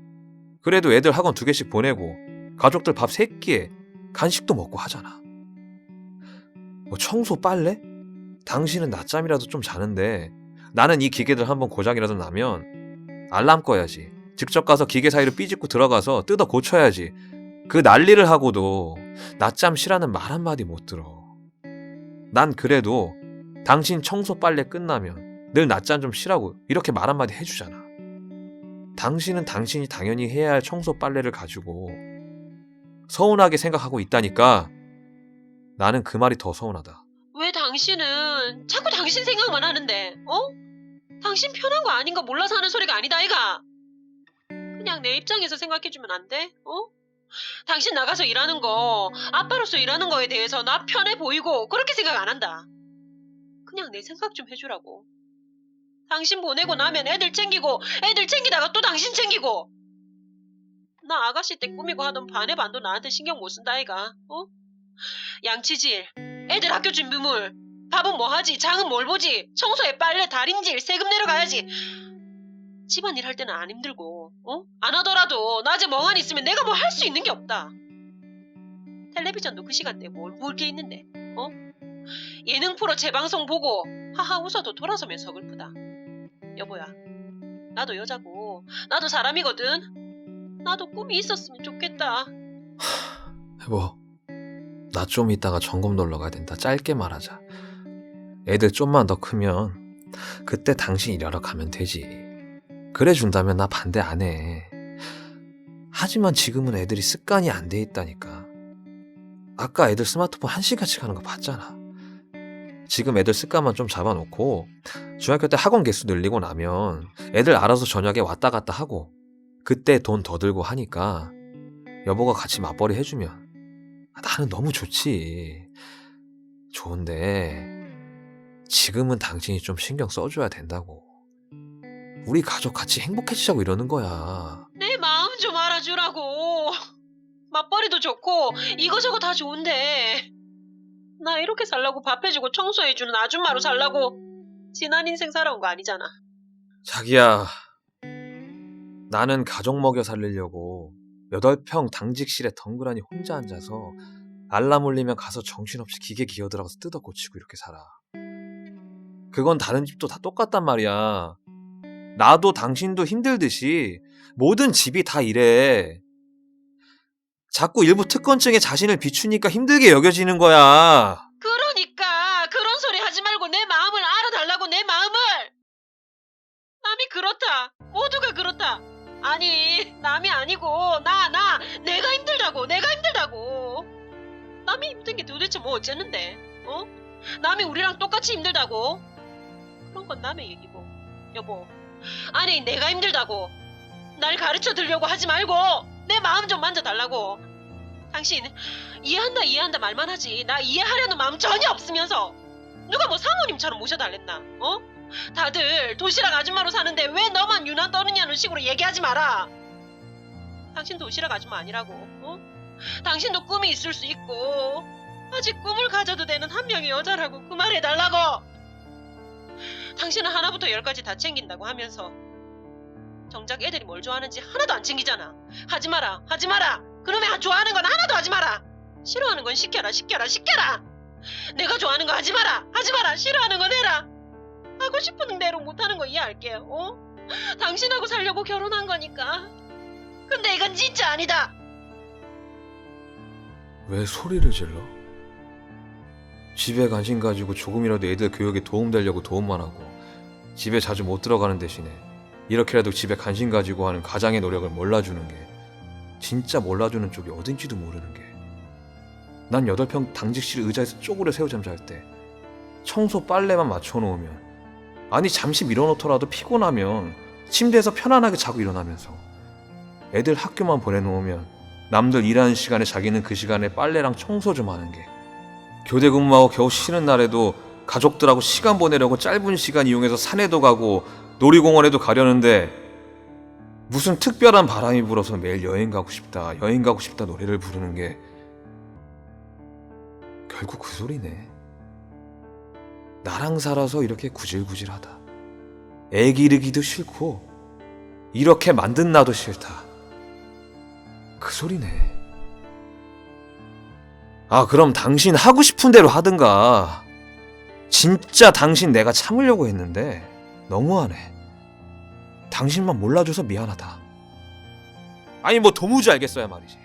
그래도 애들 학원 2개씩 보내고 가족들 밥 3끼에 간식도 먹고 하잖아. 뭐 청소 빨래? 당신은 낮잠이라도 좀 자는데 나는 이 기계들 한번 고장이라도 나면 알람 꺼야지. 직접 가서 기계 사이로 삐집고 들어가서 뜯어 고쳐야지. 그 난리를 하고도 낮잠 쉬라는 말 한마디 못 들어. 난 그래도 당신 청소 빨래 끝나면 늘 낮잠 좀 쉬라고 이렇게 말 한마디 해주잖아. 당신은 당신이 당연히 해야 할 청소 빨래를 가지고 서운하게 생각하고 있다니까. 나는 그 말이 더 서운하다. 왜 당신은 자꾸 당신 생각만 하는데? 당신 편한 거 아닌 거 몰라서 하는 소리가 아니다 아이가. 그냥 내 입장에서 생각해주면 안 돼? 당신 나가서 일하는 거 아빠로서 일하는 거에 대해서 나 편해 보이고 그렇게 생각 안 한다. 그냥 내 생각 좀 해주라고. 당신 보내고 나면 애들 챙기고 애들 챙기다가 또 당신 챙기고. 나 아가씨 때 꾸미고 하던 반의 반도 나한테 신경 못 쓴다 아이가. 양치질, 애들 학교 준비물, 밥은 뭐 하지, 장은 뭘 보지, 청소에 빨래, 달인질, 세금 내려가야지. 집안일 할 때는 안 힘들고 안 하더라도 낮에 멍하니 있으면 내가 뭐 할 수 있는 게 없다. 텔레비전도 그 시간대에 뭘 볼 게 있는데 예능 프로 재방송 보고 하하 웃어도 돌아서면 서글프다. 여보야, 나도 여자고 나도 사람이거든. 나도 꿈이 있었으면 좋겠다. 여보, 나 좀 이따가 점검 놀러 가야 된다. 짧게 말하자. 애들 좀만 더 크면 그때 당신 일하러 가면 되지. 그래 준다면 나 반대 안 해. 하지만 지금은 애들이 습관이 안 돼 있다니까. 아까 애들 스마트폰 1시간씩 하는 거 봤잖아. 지금 애들 습관만 좀 잡아놓고 중학교 때 학원 개수 늘리고 나면 애들 알아서 저녁에 왔다 갔다 하고 그때 돈 더 들고 하니까 여보가 같이 맞벌이 해주면 나는 너무 좋지. 좋은데 지금은 당신이 좀 신경 써줘야 된다고. 우리 가족 같이 행복해지자고 이러는 거야. 내 마음 좀 알아주라고. 맞벌이도 좋고 이거저거 다 좋은데 나 이렇게 살라고 밥 해주고 청소해주는 아줌마로 살라고 지난 인생 살아온 거 아니잖아. 자기야, 나는 가족 먹여 살리려고 8평 당직실에 덩그러니 혼자 앉아서 알람 울리면 가서 정신없이 기계 기어들어가서 뜯어 고치고 이렇게 살아. 그건 다른 집도 다 똑같단 말이야. 나도 당신도 힘들듯이 모든 집이 다 이래. 자꾸 일부 특권층에 자신을 비추니까 힘들게 여겨지는 거야. 그러니까 그런 소리 하지 말고 내 마음을 알아달라고. 내 마음을. 남이 그렇다. 모두가 그렇다. 아니 남이 아니고 내가 힘들다고. 남이 힘든 게 도대체 뭐 어쨌는데? 남이 우리랑 똑같이 힘들다고? 그런 건 남의 얘기고. 여보, 아니 내가 힘들다고. 날 가르쳐 들려고 하지 말고 내 마음 좀 만져달라고. 당신 이해한다 말만 하지 나 이해하려는 마음 전혀 없으면서 누가 뭐 사모님처럼 모셔달랬나? 다들 도시락 아줌마로 사는데 왜 너만 유난 떠느냐는 식으로 얘기하지 마라. 당신 도시락 아줌마 아니라고. 당신도 꿈이 있을 수 있고 아직 꿈을 가져도 되는 한 명의 여자라고 그 말 해달라고. 당신은 하나부터 열까지 다 챙긴다고 하면서 정작 애들이 뭘 좋아하는지 하나도 안 챙기잖아. 하지 마라. 그놈의 좋아하는 건 하나도 하지 마라. 싫어하는 건 시켜라. 내가 좋아하는 거 하지 마라. 싫어하는 건 해라. 하고 싶은 대로 못하는 거 이해할게. 당신하고 살려고 결혼한 거니까. 근데 이건 진짜 아니다. 왜 소리를 질러? 집에 관심 가지고 조금이라도 애들 교육에 도움되려고 도움만 하고 집에 자주 못 들어가는 대신에 이렇게라도 집에 관심 가지고 하는 가장의 노력을 몰라주는 게 진짜 몰라주는 쪽이 어딘지도 모르는 게 난 8평 당직실 의자에서 쪼그려 새우 잠잘 때 청소 빨래만 맞춰놓으면 아니 잠시 밀어놓더라도 피곤하면 침대에서 편안하게 자고 일어나면서 애들 학교만 보내놓으면 남들 일하는 시간에 자기는 그 시간에 빨래랑 청소 좀 하는 게 교대 근무하고 겨우 쉬는 날에도 가족들하고 시간 보내려고 짧은 시간 이용해서 산에도 가고 놀이공원에도 가려는데 무슨 특별한 바람이 불어서 매일 여행 가고 싶다 노래를 부르는 게 결국 그 소리네. 나랑 살아서 이렇게 구질구질하다. 애 기르기도 싫고 이렇게 만든 나도 싫다. 그 소리네. 아, 그럼 당신 하고 싶은 대로 하든가. 진짜 당신 내가 참으려고 했는데 너무하네. 당신만 몰라줘서 미안하다. 아니 뭐 도무지 알겠어야 말이지.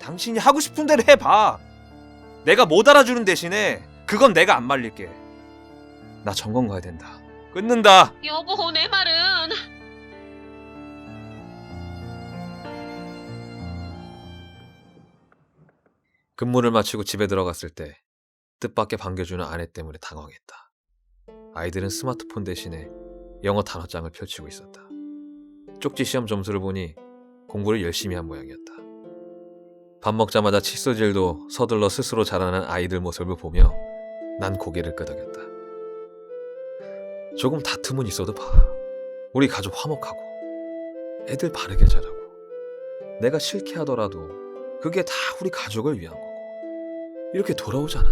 당신이 하고 싶은 대로 해봐. 내가 못 알아주는 대신에 그건 내가 안 말릴게. 나 점검 가야 된다. 끊는다. 여보, 내 말은. 근무를 마치고 집에 들어갔을 때 뜻밖의 반겨주는 아내 때문에 당황했다. 아이들은 스마트폰 대신에 영어 단어장을 펼치고 있었다. 쪽지 시험 점수를 보니 공부를 열심히 한 모양이었다. 밥 먹자마자 칫솔질도 서둘러 스스로 자라는 아이들 모습을 보며 난 고개를 끄덕였다. 조금 다툼은 있어도 봐. 우리 가족 화목하고 애들 바르게 자라고 내가 싫게 하더라도 그게 다 우리 가족을 위한 거고 이렇게 돌아오잖아.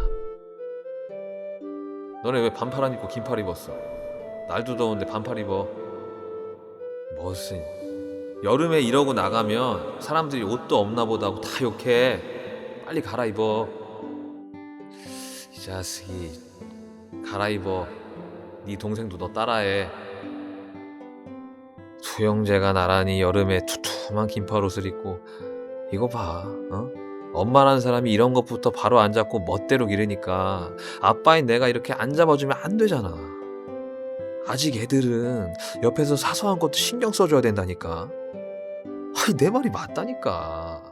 너네 왜 반팔 안 입고 긴팔 입었어? 날도 더운데 반팔 입어. 무슨 여름에 이러고 나가면 사람들이 옷도 없나 보다 하고 다 욕해. 빨리 갈아입어. 이 자식이 갈아입어. 네 동생도 너 따라해. 수영재가 나란히 여름에 투툼한 긴팔 옷을 입고 이거 봐. 엄마라는 사람이 이런 것부터 바로 안 잡고 멋대로 기르니까 아빠인 내가 이렇게 안 잡아주면 안 되잖아. 아직 애들은 옆에서 사소한 것도 신경 써줘야 된다니까. 아니 내 말이 맞다니까.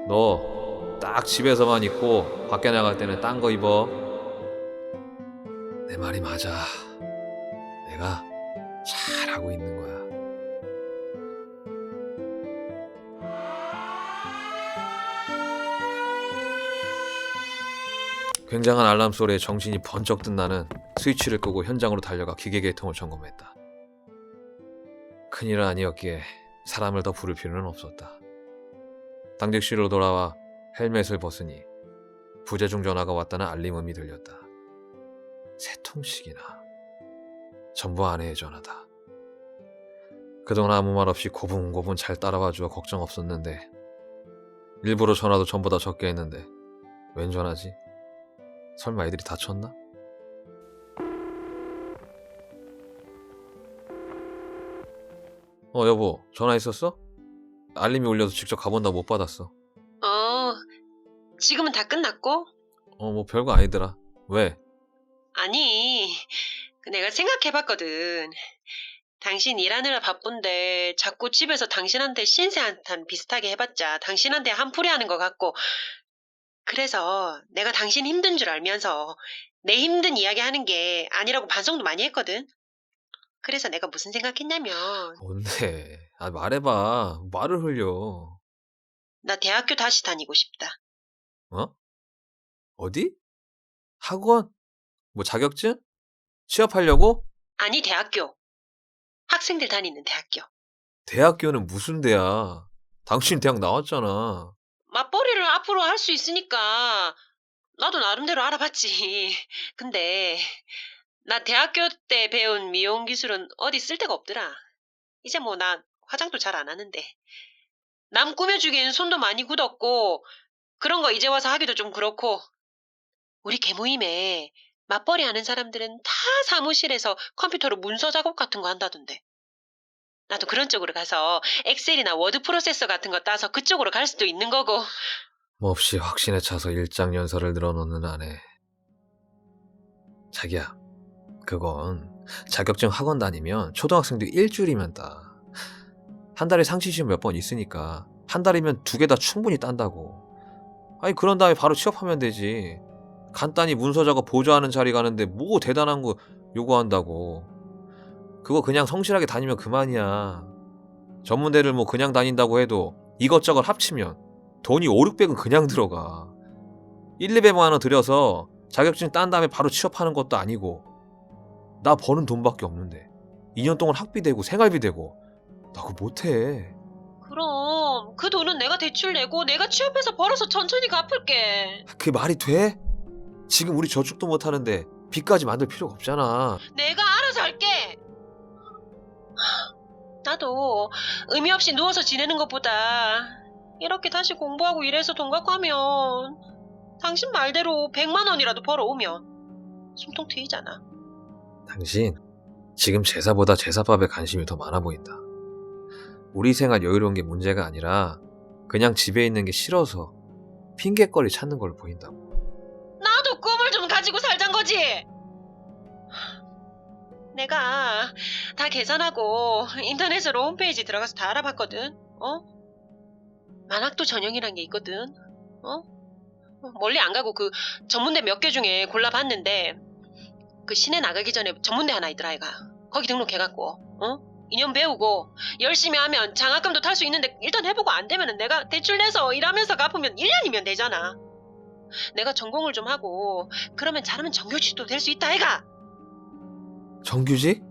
너 딱 집에서만 입고 밖에 나갈 때는 딴 거 입어. 내 말이 맞아. 내가 잘하고 있는 거야. 굉장한 알람 소리에 정신이 번쩍 든 나는 스위치를 끄고 현장으로 달려가 기계 계통을 점검했다. 큰일은 아니었기에 사람을 더 부를 필요는 없었다. 당직실로 돌아와 헬멧을 벗으니 부재중 전화가 왔다는 알림음이 들렸다. 3통씩이나. 전부 아내의 전화다. 그동안 아무 말 없이 고분고분 잘 따라와주어 걱정 없었는데 일부러 전화도 전보다 적게 했는데 웬 전화지? 설마 애들이 다쳤나? 여보, 전화 있었어? 알림이 울려서 직접 가본다 못 받았어. 지금은 다 끝났고? 뭐 별거 아니더라. 왜? 아니, 내가 생각해봤거든. 당신 일하느라 바쁜데 자꾸 집에서 당신한테 신세한탄 비슷하게 해봤자 당신한테 한풀이 하는 것 같고, 그래서 내가 당신 힘든 줄 알면서 내 힘든 이야기 하는 게 아니라고 반성도 많이 했거든. 그래서 내가 무슨 생각했냐면 뭔데? 아, 말해봐. 말을 흘려. 나 대학교 다시 다니고 싶다. 어? 어디? 학원? 뭐 자격증? 취업하려고? 아니 대학교. 학생들 다니는 대학교. 대학교는 무슨 대야? 당신 대학 나왔잖아. 맞벌이를 앞으로 할 수 있으니까 나도 나름대로 알아봤지. 근데 나 대학교 때 배운 미용 기술은 어디 쓸 데가 없더라. 이제 뭐 나 화장도 잘 안 하는데. 남 꾸며주기엔 손도 많이 굳었고 그런 거 이제 와서 하기도 좀 그렇고. 우리 개모임에 맞벌이 하는 사람들은 다 사무실에서 컴퓨터로 문서 작업 같은 거 한다던데. 나도 그런 쪽으로 가서 엑셀이나 워드 프로세서 같은 거 따서 그쪽으로 갈 수도 있는 거고. 몹시 확신에 차서 일장 연설을 늘어놓는 아내. 자기야, 그건 자격증 학원 다니면 초등학생도 일주일이면 따. 한 달에 상시 시험 몇 번 있으니까 한 달이면 2개 다 충분히 딴다고. 아니 그런 다음에 바로 취업하면 되지. 간단히 문서 작업 보조하는 자리 가는데 뭐 대단한 거 요구한다고. 그거 그냥 성실하게 다니면 그만이야. 전문대를 뭐 그냥 다닌다고 해도 이것저것 합치면 돈이 5, 600은 그냥 들어가. 1, 200만 원 들여서 자격증 딴 다음에 바로 취업하는 것도 아니고. 나 버는 돈밖에 없는데 2년 동안 학비 되고 생활비 되고 나 그거 못해. 그럼 그 돈은 내가 대출 내고 내가 취업해서 벌어서 천천히 갚을게. 그게 말이 돼? 지금 우리 저축도 못하는데 빚까지 만들 필요가 없잖아. 내가 알아서 할게. 나도 의미 없이 누워서 지내는 것보다 이렇게 다시 공부하고 일해서 돈 갖고 하면 당신 말대로 100만 원이라도 벌어오면 숨통 트이잖아. 당신 지금 제사보다 제사밥에 관심이 더 많아 보인다. 우리 생활 여유로운 게 문제가 아니라 그냥 집에 있는 게 싫어서 핑계거리 찾는 걸로 보인다고. 나도 꿈을 좀 가지고 살잔 거지. 내가 다 계산하고 인터넷으로 홈페이지 들어가서 다 알아봤거든. 만학도 전형이란 게 있거든. 멀리 안 가고 그 전문대 몇 개 중에 골라봤는데 그 시내 나가기 전에 전문대 하나 있더라 아이가. 거기 등록해갖고 2년 배우고 열심히 하면 장학금도 탈 수 있는데 일단 해보고 안 되면 내가 대출 내서 일하면서 갚으면 1년이면 되잖아. 내가 전공을 좀 하고 그러면 잘하면 정규직도 될 수 있다 아이가. 정규직?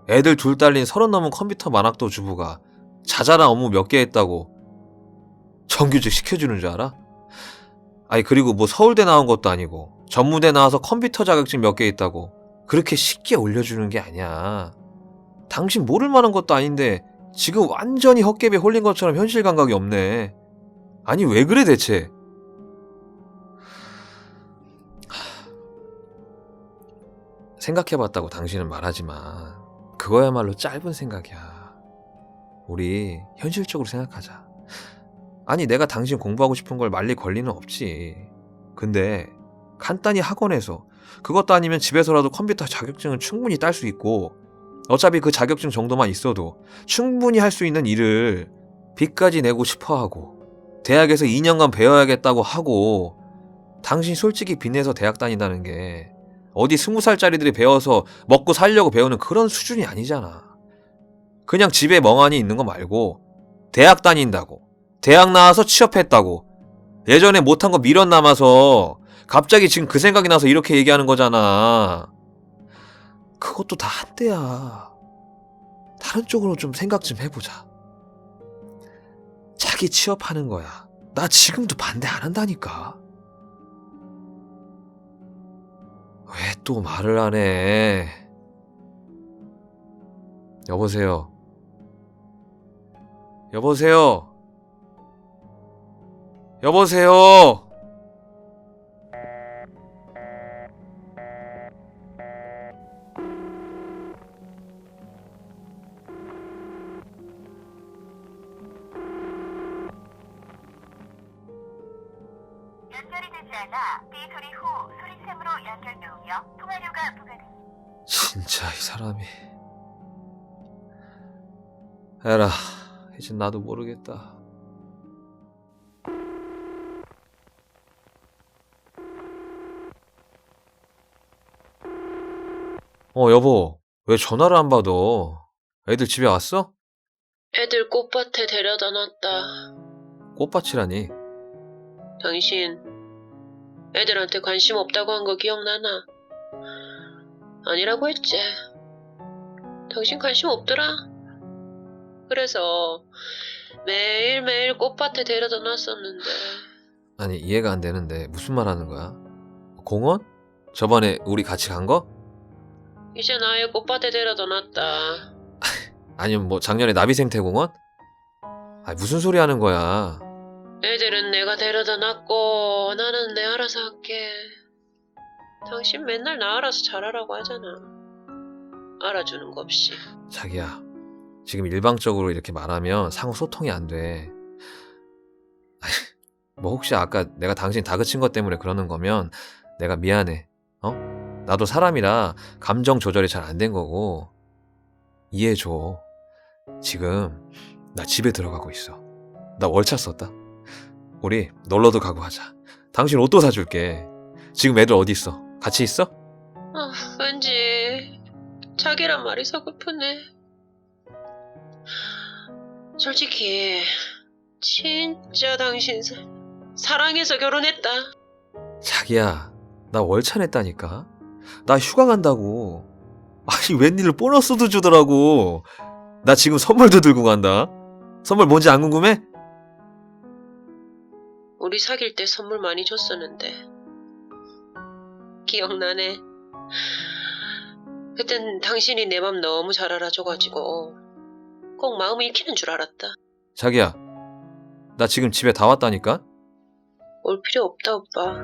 애들 둘 딸린 30 넘은 컴퓨터 만학도 주부가 자잘한 업무 몇 개 했다고 정규직 시켜주는 줄 알아? 아니 그리고 뭐 서울대 나온 것도 아니고 전무대 나와서 컴퓨터 자격증 몇 개 있다고 그렇게 쉽게 올려주는 게 아니야. 당신 모를 만한 것도 아닌데 지금 완전히 헛개비에 홀린 것처럼 현실 감각이 없네. 아니 왜 그래 대체? 생각해봤다고 당신은 말하지만 그거야말로 짧은 생각이야. 우리 현실적으로 생각하자. 아니 내가 당신 공부하고 싶은 걸 말릴 권리는 없지. 근데 간단히 학원에서 그것도 아니면 집에서라도 컴퓨터 자격증은 충분히 딸 수 있고 어차피 그 자격증 정도만 있어도 충분히 할 수 있는 일을 빚까지 내고 싶어하고 대학에서 2년간 배워야겠다고 하고 당신 솔직히 빚 내서 대학 다닌다는 게 어디 20살짜리들이 배워서 먹고 살려고 배우는 그런 수준이 아니잖아. 그냥 집에 멍하니 있는 거 말고 대학 다닌다고 대학 나와서 취업했다고 예전에 못한 거 미련 남아서 갑자기 지금 그 생각이 나서 이렇게 얘기하는 거잖아. 그것도 다 한때야. 다른 쪽으로 좀 생각 좀 해보자. 자기 취업하는 거야. 나 지금도 반대 안 한다니까. 왜 또 말을 안 해? 여보세요. 여보세요. 여보세요. 연결이 되지 않아 삐 소리 후 소리샘으로 연결되오며 통화료가 부과됩니다. 진짜 이 사람이. 에라, 이제 나도 모르겠다. 여보. 왜 전화를 안 받아? 애들 집에 왔어? 애들 꽃밭에 데려다 놨다. 꽃밭이라니. 당신 애들한테 관심 없다고 한 거 기억나나? 아니라고 했지. 당신 관심 없더라. 그래서 매일매일 꽃밭에 데려다 놨었는데. 아니, 이해가 안 되는데 무슨 말 하는 거야? 공원? 저번에 우리 같이 간 거? 이제 나의 꽃밭에 데려다 놨다. 아니면 뭐 작년에 나비생태공원? 아, 무슨 소리 하는 거야? 애들은 내가 데려다 놨고 나는 내 알아서 할게. 당신 맨날 나 알아서 잘하라고 하잖아. 알아주는 거 없이. 자기야, 지금 일방적으로 이렇게 말하면 상호 소통이 안 돼. 뭐 혹시 아까 내가 당신 다그친 것 때문에 그러는 거면 내가 미안해. 나도 사람이라 감정 조절이 잘 안 된 거고 이해해줘. 지금 나 집에 들어가고 있어. 나 월차 썼다. 우리 놀러도 가고 하자. 당신 옷도 사줄게. 지금 애들 어디 있어? 같이 있어? 왠지 자기란 말이 서글프네. 솔직히 진짜 당신 사랑해서 결혼했다. 자기야, 나 월차 냈다니까. 나 휴가 간다고. 아니, 웬일로 보너스도 주더라고. 나 지금 선물도 들고 간다. 선물 뭔지 안 궁금해? 우리 사귈 때 선물 많이 줬었는데. 기억나네. 그땐 당신이 내 맘 너무 잘 알아줘가지고 꼭 마음 읽히는 줄 알았다. 자기야, 나 지금 집에 다 왔다니까? 올 필요 없다, 오빠.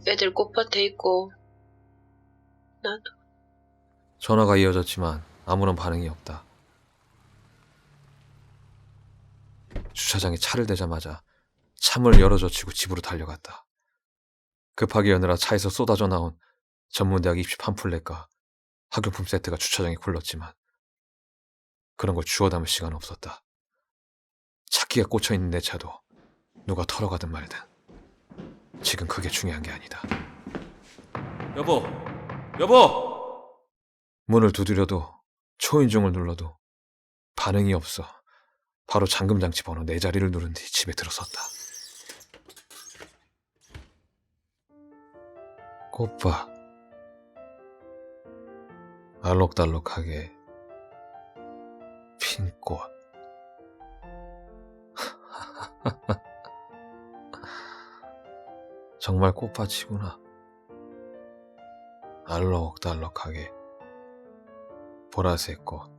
애들 꽃밭에 있고 나도. 전화가 이어졌지만 아무런 반응이 없다. 주차장에 차를 대자마자 차문을 열어젖히고 집으로 달려갔다. 급하게 여느라 차에서 쏟아져 나온 전문대학 입시 팜플렛과 학용품 세트가 주차장에 굴렀지만 그런 걸 주워 담을 시간은 없었다. 차키가 꽂혀있는 내 차도 누가 털어가든 말든 지금 그게 중요한 게 아니다. 여보! 여보! 문을 두드려도 초인종을 눌러도 반응이 없어. 바로 잠금장치 번호 4자리를 누른 뒤 집에 들어섰다. 꽃밭. 알록달록하게 핀 꽃. 정말 꽃밭이구나. 알록달록하게 보라색 꽃,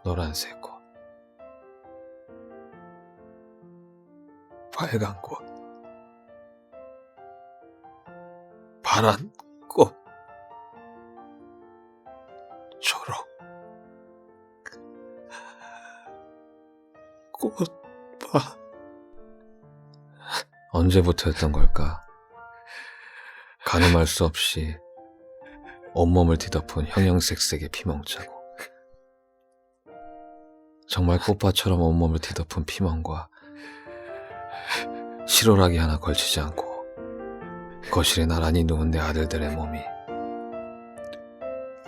노란색 꽃, 빨간 꽃, 파란 꽃, 초록 꽃밭. 언제부터였던 걸까? 가늠할 수 없이 온몸을 뒤덮은 형형색색의 피멍자국. 정말 꽃밭처럼 온몸을 뒤덮은 피멍과 실오라기 하나 걸치지 않고 거실에 나란히 누운 내 아들들의 몸이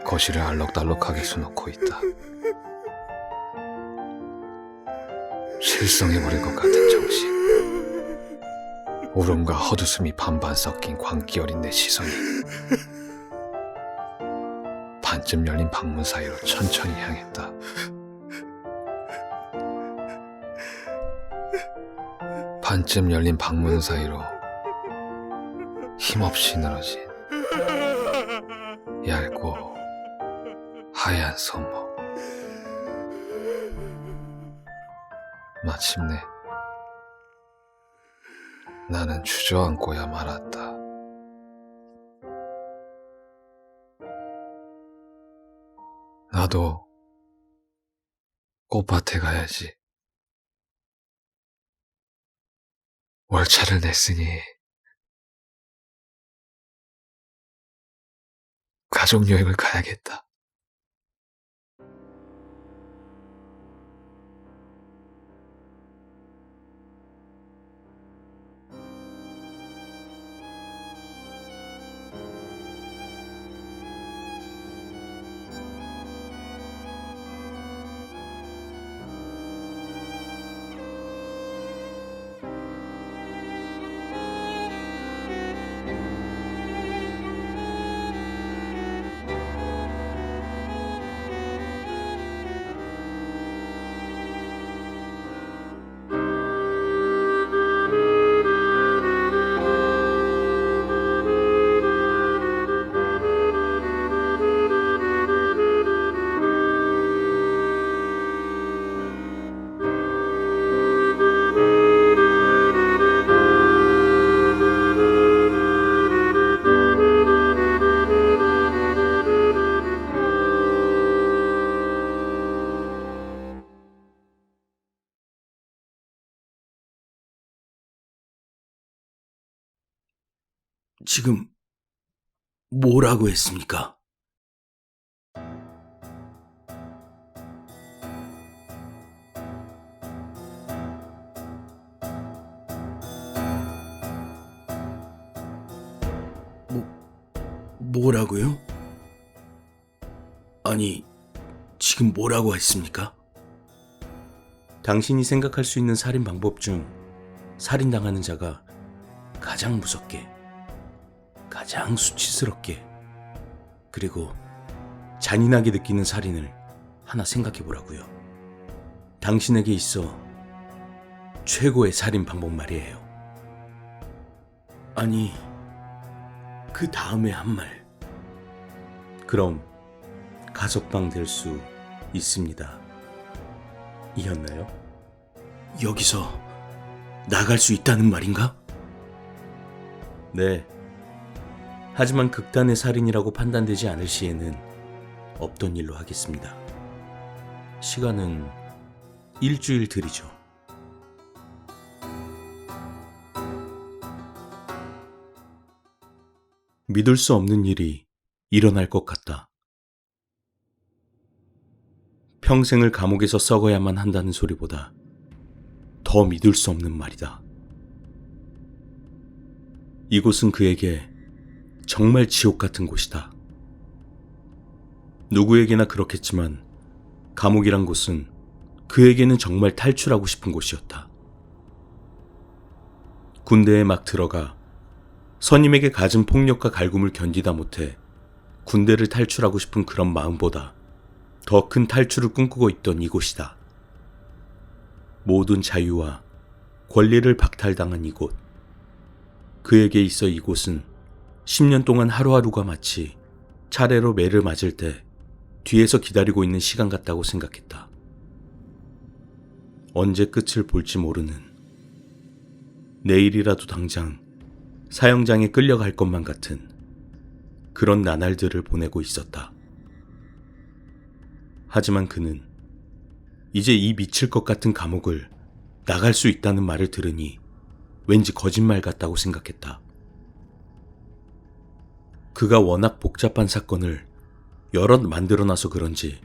거실을 알록달록하게 수놓고 있다. 실성해버릴 것 같은 정신. 울음과 헛웃음이 반반 섞인 광기 어린 내 시선이 반쯤 열린 방문 사이로 천천히 향했다. 반쯤 열린 방문 사이로 힘없이 늘어진 얇고 하얀 손목. 마침내 나는 주저앉고야 말았다. 나도 꽃밭에 가야지. 월차를 냈으니 가족여행을 가야겠다. 지금 뭐라고 했습니까? 뭐라고요? 아니, 지금 뭐라고 했습니까? 당신이 생각할 수 있는 살인 방법 중 살인당하는 자가 가장 무섭게, 가장 수치스럽게, 그리고 잔인하게 느끼는 살인을 하나 생각해 보라고요. 당신에게 있어 최고의 살인 방법 말이에요. 아니, 그 다음에 한 말. 그럼 가석방 될 수 있습니다. 이었나요? 여기서 나갈 수 있다는 말인가? 네. 하지만 극단의 살인이라고 판단되지 않을 시에는 없던 일로 하겠습니다. 시간은 일주일 들이죠. 믿을 수 없는 일이 일어날 것 같다. 평생을 감옥에서 썩어야만 한다는 소리보다 더 믿을 수 없는 말이다. 이곳은 그에게 정말 지옥 같은 곳이다. 누구에게나 그렇겠지만 감옥이란 곳은 그에게는 정말 탈출하고 싶은 곳이었다. 군대에 막 들어가 선임에게 갖은 폭력과 갈굼을 견디다 못해 군대를 탈출하고 싶은 그런 마음보다 더 큰 탈출을 꿈꾸고 있던 이곳이다. 모든 자유와 권리를 박탈당한 이곳. 그에게 있어 이곳은 10년 동안 하루하루가 마치 차례로 매를 맞을 때 뒤에서 기다리고 있는 시간 같다고 생각했다. 언제 끝을 볼지 모르는, 내일이라도 당장 사형장에 끌려갈 것만 같은 그런 나날들을 보내고 있었다. 하지만 그는 이제 이 미칠 것 같은 감옥을 나갈 수 있다는 말을 들으니 왠지 거짓말 같다고 생각했다. 그가 워낙 복잡한 사건을 여럿 만들어놔서 그런지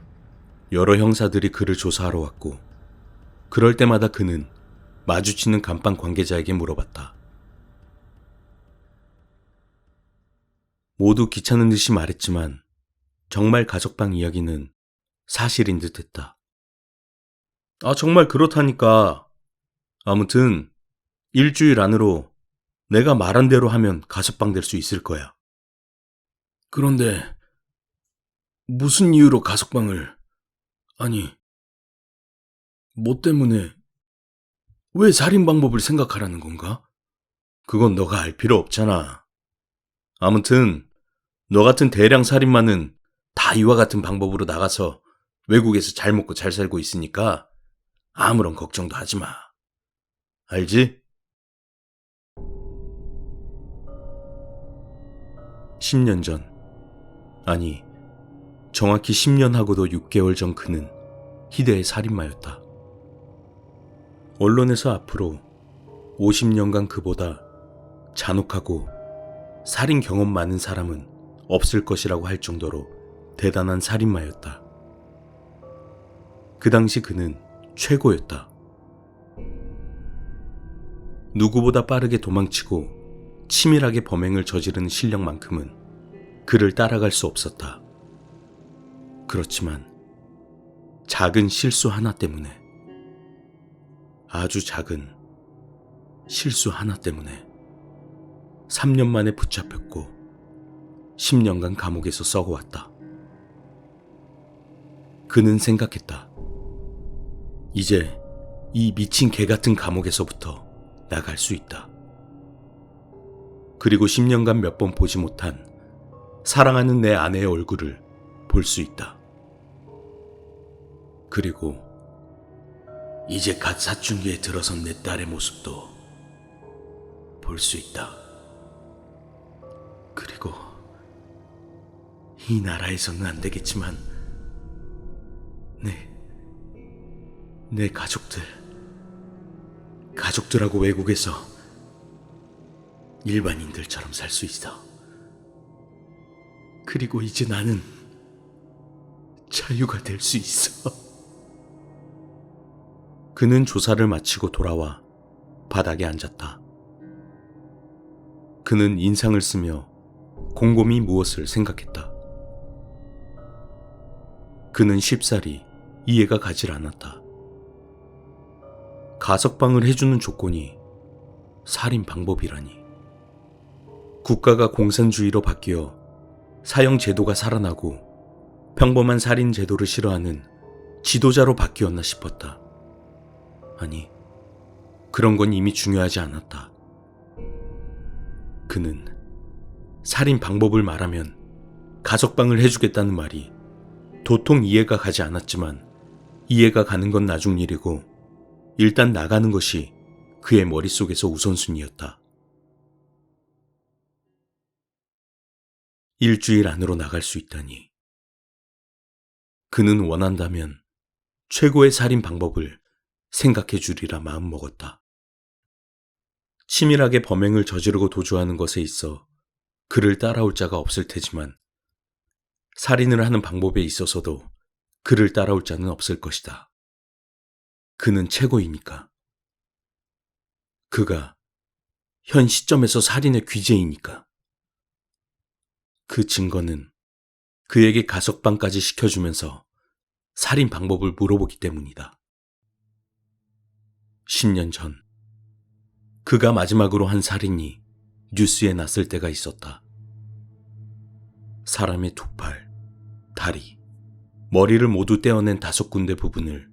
여러 형사들이 그를 조사하러 왔고, 그럴 때마다 그는 마주치는 감방 관계자에게 물어봤다. 모두 귀찮은 듯이 말했지만 정말 가석방 이야기는 사실인 듯 했다. 정말 그렇다니까. 아무튼 일주일 안으로 내가 말한 대로 하면 가석방 될 수 있을 거야. 그런데 무슨 이유로 가석방을... 아니, 뭐 때문에... 왜 살인 방법을 생각하라는 건가? 그건 너가 알 필요 없잖아. 아무튼 너 같은 대량 살인마는 다 이와 같은 방법으로 나가서 외국에서 잘 먹고 잘 살고 있으니까 아무런 걱정도 하지 마. 알지? 10년 전, 아니 정확히 10년하고도 6개월 전 그는 희대의 살인마였다. 언론에서 앞으로 50년간 그보다 잔혹하고 살인 경험 많은 사람은 없을 것이라고 할 정도로 대단한 살인마였다. 그 당시 그는 최고였다. 누구보다 빠르게 도망치고 치밀하게 범행을 저지르는 실력만큼은 그를 따라갈 수 없었다. 그렇지만 작은 실수 하나 때문에, 아주 작은 실수 하나 때문에 3년 만에 붙잡혔고 10년간 감옥에서 썩어왔다. 그는 생각했다. 이제 이 미친 개 같은 감옥에서부터 나갈 수 있다. 그리고 10년간 몇 번 보지 못한 사랑하는 내 아내의 얼굴을 볼 수 있다. 그리고 이제 갓 사춘기에 들어선 내 딸의 모습도 볼 수 있다. 그리고 이 나라에서는 안 되겠지만 내 가족들하고 외국에서 일반인들처럼 살 수 있어. 그리고 이제 나는 자유가 될 수 있어. 그는 조사를 마치고 돌아와 바닥에 앉았다. 그는 인상을 쓰며 곰곰이 무엇을 생각했다. 그는 쉽사리 이해가 가질 않았다. 가석방을 해주는 조건이 살인 방법이라니. 국가가 공산주의로 바뀌어 사형 제도가 살아나고 평범한 살인 제도를 싫어하는 지도자로 바뀌었나 싶었다. 아니, 그런 건 이미 중요하지 않았다. 그는 살인 방법을 말하면 가석방을 해주겠다는 말이 도통 이해가 가지 않았지만 이해가 가는 건 나중 일이고 일단 나가는 것이 그의 머릿속에서 우선순위였다. 일주일 안으로 나갈 수 있다니. 그는 원한다면 최고의 살인 방법을 생각해 주리라 마음먹었다. 치밀하게 범행을 저지르고 도주하는 것에 있어 그를 따라올 자가 없을 테지만 살인을 하는 방법에 있어서도 그를 따라올 자는 없을 것이다. 그는 최고이니까. 그가 현 시점에서 살인의 귀재이니까. 그 증거는 그에게 가석방까지 시켜주면서 살인 방법을 물어보기 때문이다. 10년 전, 그가 마지막으로 한 살인이 뉴스에 났을 때가 있었다. 사람의 두 팔, 다리, 머리를 모두 떼어낸 5군데 부분을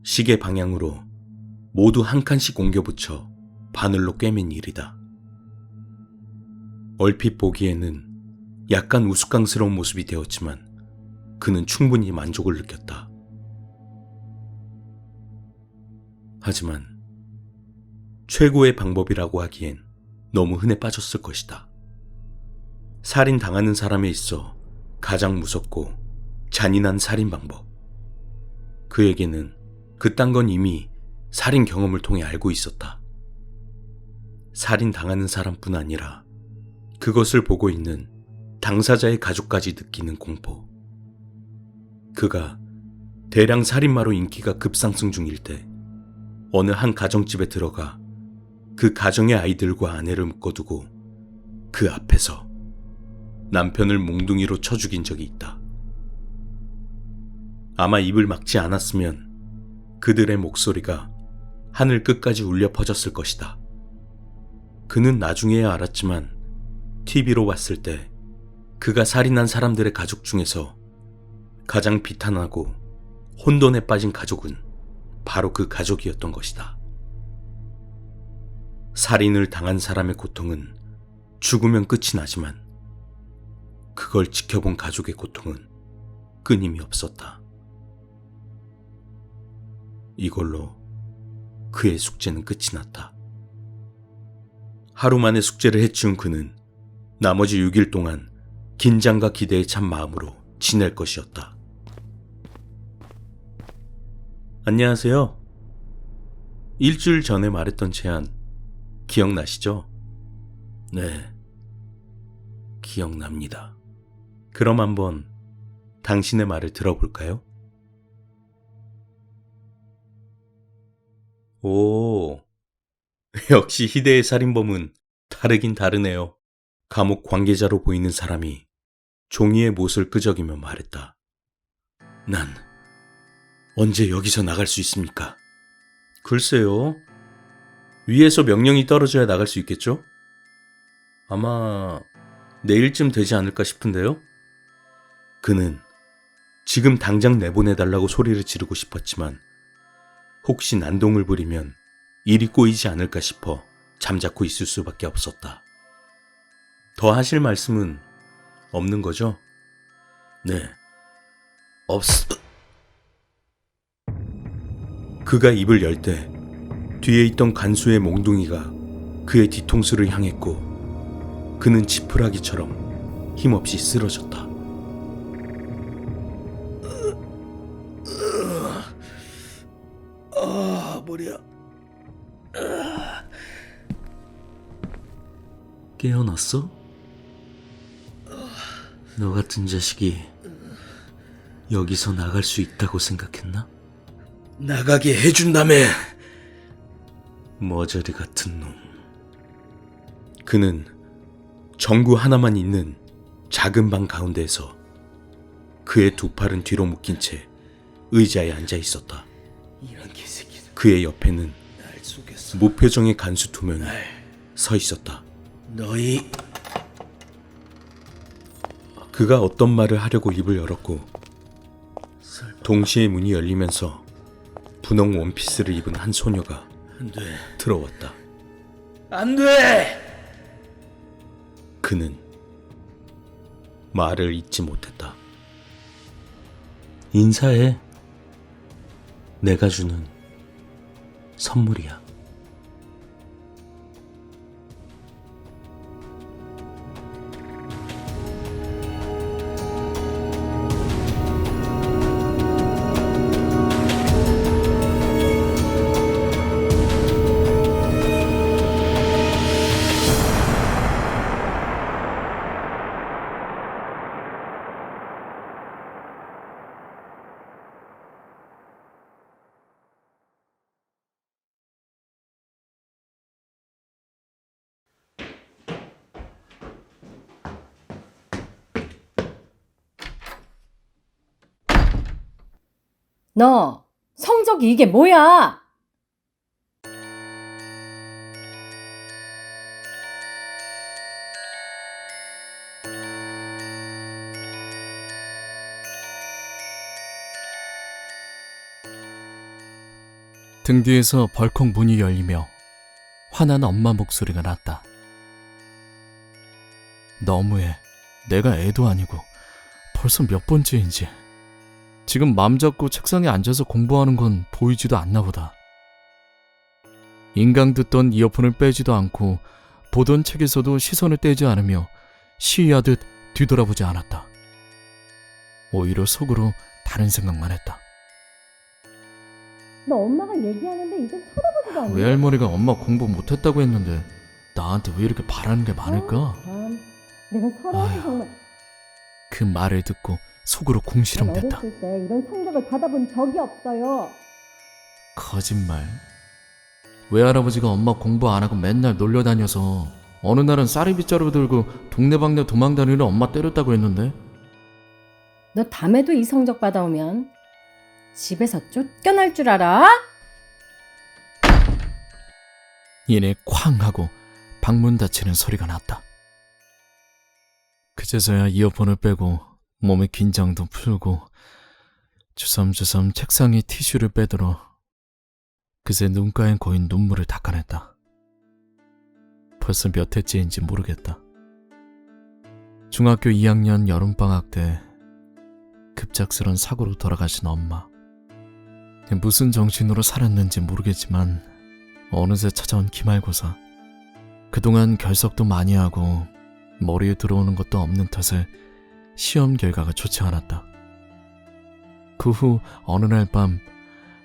시계 방향으로 모두 한 칸씩 옮겨붙여 바늘로 꿰맨 일이다. 얼핏 보기에는 약간 우스꽝스러운 모습이 되었지만 그는 충분히 만족을 느꼈다. 하지만 최고의 방법이라고 하기엔 너무 흔해 빠졌을 것이다. 살인당하는 사람에 있어 가장 무섭고 잔인한 살인 방법. 그에게는 그딴 건 이미 살인 경험을 통해 알고 있었다. 살인당하는 사람뿐 아니라 그것을 보고 있는 당사자의 가족까지 느끼는 공포. 그가 대량 살인마로 인기가 급상승 중일 때 어느 한 가정집에 들어가 그 가정의 아이들과 아내를 묶어두고 그 앞에서 남편을 몽둥이로 쳐 죽인 적이 있다. 아마 입을 막지 않았으면 그들의 목소리가 하늘 끝까지 울려 퍼졌을 것이다. 그는 나중에야 알았지만 TV로 봤을 때 그가 살인한 사람들의 가족 중에서 가장 비탄하고 혼돈에 빠진 가족은 바로 그 가족이었던 것이다. 살인을 당한 사람의 고통은 죽으면 끝이 나지만 그걸 지켜본 가족의 고통은 끊임이 없었다. 이걸로 그의 숙제는 끝이 났다. 하루 만에 숙제를 해치운 그는 나머지 6일 동안 긴장과 기대에 찬 마음으로 지낼 것이었다. 안녕하세요. 일주일 전에 말했던 제안 기억나시죠? 네, 기억납니다. 그럼 한번 당신의 말을 들어볼까요? 오, 역시 희대의 살인범은 다르긴 다르네요. 감옥 관계자로 보이는 사람이 종이의 못을 끄적이며 말했다. 난 언제 여기서 나갈 수 있습니까? 글쎄요. 위에서 명령이 떨어져야 나갈 수 있겠죠? 아마 내일쯤 되지 않을까 싶은데요? 그는 지금 당장 내보내달라고 소리를 지르고 싶었지만 혹시 난동을 부리면 일이 꼬이지 않을까 싶어 잠자코 있을 수밖에 없었다. 더 하실 말씀은 없는 거죠? 네, 그가 입을 열 때 뒤에 있던 간수의 몽둥이가 그의 뒤통수를 향했고 그는 지푸라기처럼 힘없이 쓰러졌다. 머리야. 깨어났어? 너 같은 자식이 여기서 나갈 수 있다고 생각했나? 나가게 해준다며. 머저리 같은 놈. 그는 전구 하나만 있는 작은 방 가운데에서 그의 두 팔은 뒤로 묶인 채 의자에 앉아 있었다. 이런 개새끼들. 그의 옆에는 날 속였어. 무표정의 간수 두 명이 서 있었다. 너희 그가 어떤 말을 하려고 입을 열었고 동시에 문이 열리면서 분홍 원피스를 입은 한 소녀가 안 돼. 들어왔다. 안 돼. 그는 말을 잇지 못했다. 인사해. 내가 주는 선물이야. 너 성적이 이게 뭐야? 등 뒤에서 벌컥 문이 열리며 화난 엄마 목소리가 났다. 너무해. 내가 애도 아니고 벌써 몇 번째인지. 지금 맘 잡고 책상에 앉아서 공부하는 건 보이지도 않나 보다. 인강 듣던 이어폰을 빼지도 않고 보던 책에서도 시선을 떼지 않으며 시위하듯 뒤돌아보지 않았다. 오히려 속으로 다른 생각만 했다. 너 엄마가 얘기하는데 이젠 쳐다보지도 않네. 외할머니가 엄마 공부 못했다고 했는데 나한테 왜 이렇게 바라는 게 많을까? 참, 내가 서러워서 아휴, 정말. 그 말을 듣고 속으로 난 궁시렁댔다. 어렸을 때 이런 성적을 받아본 적이 없어요. 거짓말. 외할아버지가 엄마 공부 안 하고 맨날 놀려다녀서 어느 날은 쌀이빗자루 들고 동네방네 도망다니는 엄마 때렸다고 했는데 너 다음에도 이 성적 받아오면 집에서 쫓겨날 줄 알아? 이내 쾅 하고 방문 닫히는 소리가 났다. 그제서야 이어폰을 빼고 몸의 긴장도 풀고 주섬주섬 책상 위 티슈를 빼들어 그새 눈가에 고인 눈물을 닦아냈다. 벌써 몇 해째인지 모르겠다. 중학교 2학년 여름방학 때 급작스런 사고로 돌아가신 엄마. 무슨 정신으로 살았는지 모르겠지만 어느새 찾아온 기말고사. 그동안 결석도 많이 하고 머리에 들어오는 것도 없는 탓에 시험 결과가 좋지 않았다. 그 후 어느 날 밤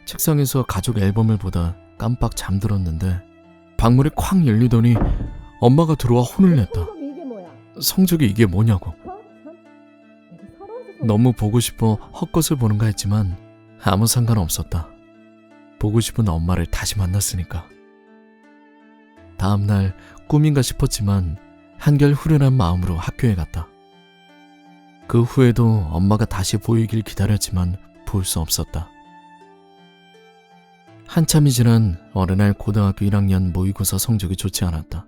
책상에서 가족 앨범을 보다 깜빡 잠들었는데 방문이 쾅 열리더니 엄마가 들어와 혼을 냈다. 성적이 이게 뭐야? 성적이 이게 뭐냐고. 참. 내가 서러워서 정말. 너무 보고 싶어 헛것을 보는가 했지만 아무 상관 없었다. 보고 싶은 엄마를 다시 만났으니까. 다음날 꿈인가 싶었지만 한결 후련한 마음으로 학교에 갔다. 그 후에도 엄마가 다시 보이길 기다렸지만 볼 수 없었다. 한참이 지난 어느 날 고등학교 1학년 모의고사 성적이 좋지 않았다.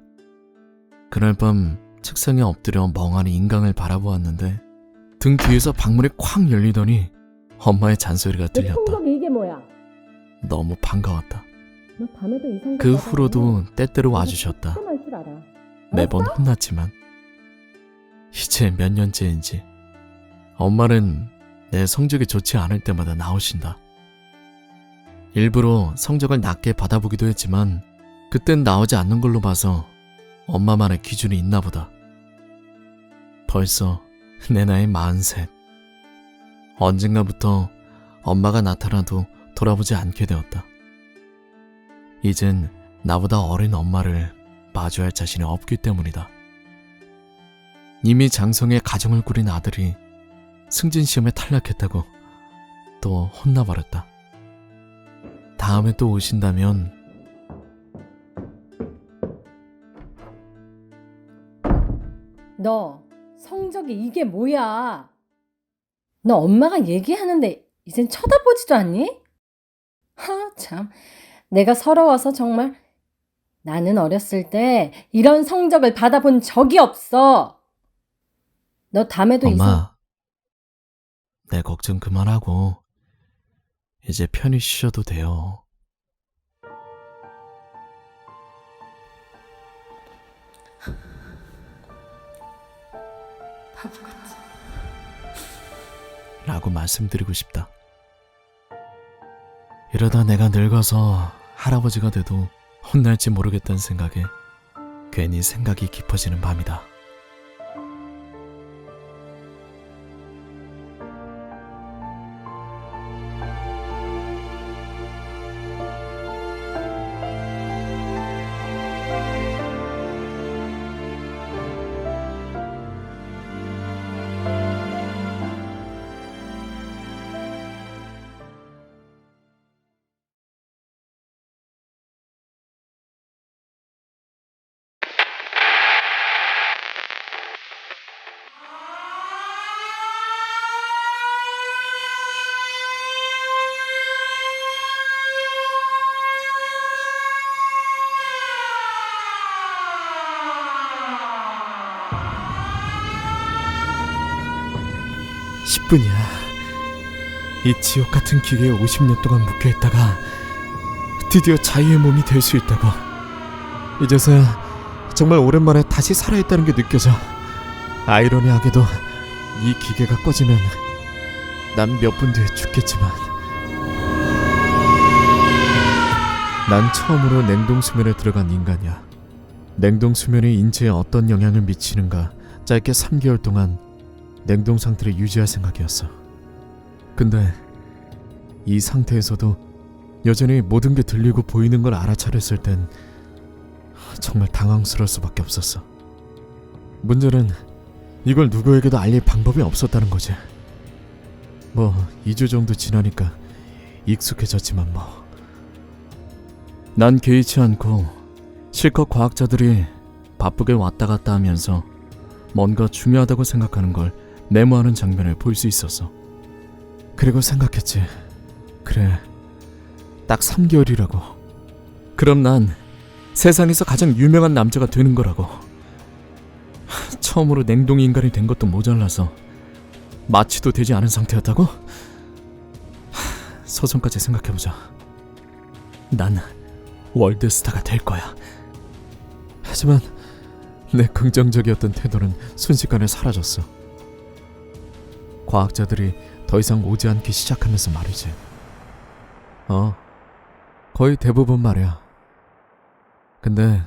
그날 밤 책상에 엎드려 멍하니 인강을 바라보았는데 등 뒤에서 방문이 쾅 열리더니 엄마의 잔소리가 내 들렸다. 성적이 이게 뭐야? 너무 반가웠다. 너 다음에도 이 성적 그 받아오면 후로도 때때로 내가 와주셨다. 쫓겨날 줄 알아. 매번 알았어? 혼났지만 이제 몇 년째인지 엄마는 내 성적이 좋지 않을 때마다 나오신다. 일부러 성적을 낮게 받아보기도 했지만 그땐 나오지 않는 걸로 봐서 엄마만의 기준이 있나 보다. 벌써 내 나이 43. 언젠가부터 엄마가 나타나도 돌아보지 않게 되었다. 이젠 나보다 어린 엄마를 마주할 자신이 없기 때문이다. 이미 장성의 가정을 꾸린 아들이 승진 시험에 탈락했다고 또 혼나버렸다. 다음에 또 오신다면 너 성적이 이게 뭐야? 너 엄마가 얘기하는데 이젠 쳐다보지도 않니? 하, 참. 내가 서러워서 정말. 나는 어렸을 때 이런 성적을 받아본 적이 없어. 너 다음에도 엄마, 내 걱정 그만하고 이제 편히 쉬셔도 돼요. 바보같이. 라고 말씀드리고 싶다. 이러다 내가 늙어서 할아버지가 돼도 혼날지 모르겠다는 생각에 괜히 생각이 깊어지는 밤이다. 뿐이야. 이 지옥 같은 기계에 50년 동안 묶여있다가 드디어 자유의 몸이 될 수 있다고. 이제서야 정말 오랜만에 다시 살아있다는 게 느껴져. 아이러니하게도 이 기계가 꺼지면 난 몇 분 뒤에 죽겠지만 난 처음으로 냉동수면에 들어간 인간이야. 냉동수면이 인체에 어떤 영향을 미치는가 짧게 3개월 동안 냉동 상태를 유지할 생각이었어. 근데 이 상태에서도 여전히 모든 게 들리고 보이는 걸 알아차렸을 땐 정말 당황스러울 수밖에 없었어. 문제는 이걸 누구에게도 알릴 방법이 없었다는 거지. 뭐 2주 정도 지나니까 익숙해졌지만 뭐. 난 개의치 않고 실컷 과학자들이 바쁘게 왔다 갔다 하면서 뭔가 중요하다고 생각하는 걸 메모하는 장면을 볼 수 있었어. 그리고 생각했지. 그래, 딱 3개월이라고. 그럼 난 세상에서 가장 유명한 남자가 되는 거라고. 처음으로 냉동인간이 된 것도 모자라서 마취도 되지 않은 상태였다고? 서성까지 생각해보자. 난 월드스타가 될 거야. 하지만 내 긍정적이었던 태도는 순식간에 사라졌어. 과학자들이 더 이상 오지 않기 시작하면서 말이지. 거의 대부분 말이야. 근데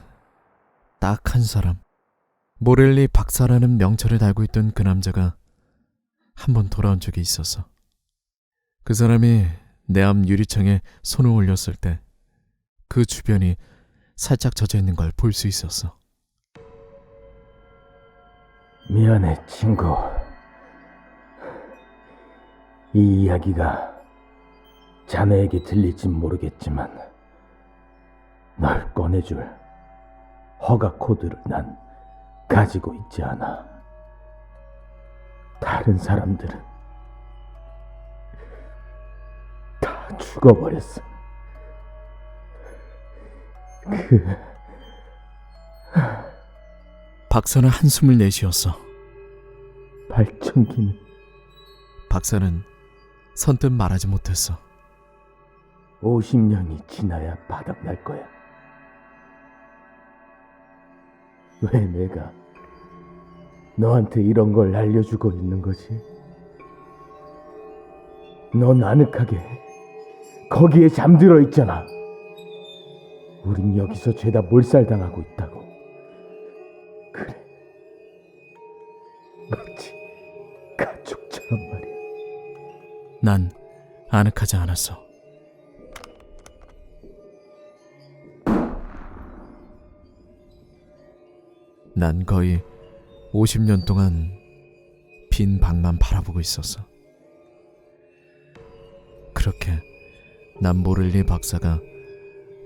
딱 한 사람, 모렐리 박사라는 명찰을 달고 있던 그 남자가 한 번 돌아온 적이 있었어. 그 사람이 내 앞 유리창에 손을 올렸을 때 그 주변이 살짝 젖어 있는 걸 볼 수 있었어. 미안해, 친구. 이 이야기가 자네에게 들릴진 모르겠지만 널 꺼내줄 허가 코드를 난 가지고 있지 않아. 다른 사람들은 다 죽어버렸어. 박사는 한숨을 내쉬었어. 발전기는 박사는 선뜻 말하지 못했어. 50년이 지나야 바닥날 거야. 왜 내가 너한테 이런 걸 알려주고 있는 거지? 넌 아늑하게 거기에 잠들어 있잖아. 우린 여기서 죄다 몰살당하고 있다고. 그래, 마치 가족처럼 말이야. 난 아늑하지 않았어. 난 거의 50년 동안 빈 방만 바라보고 있었어. 그렇게 난 모를리 박사가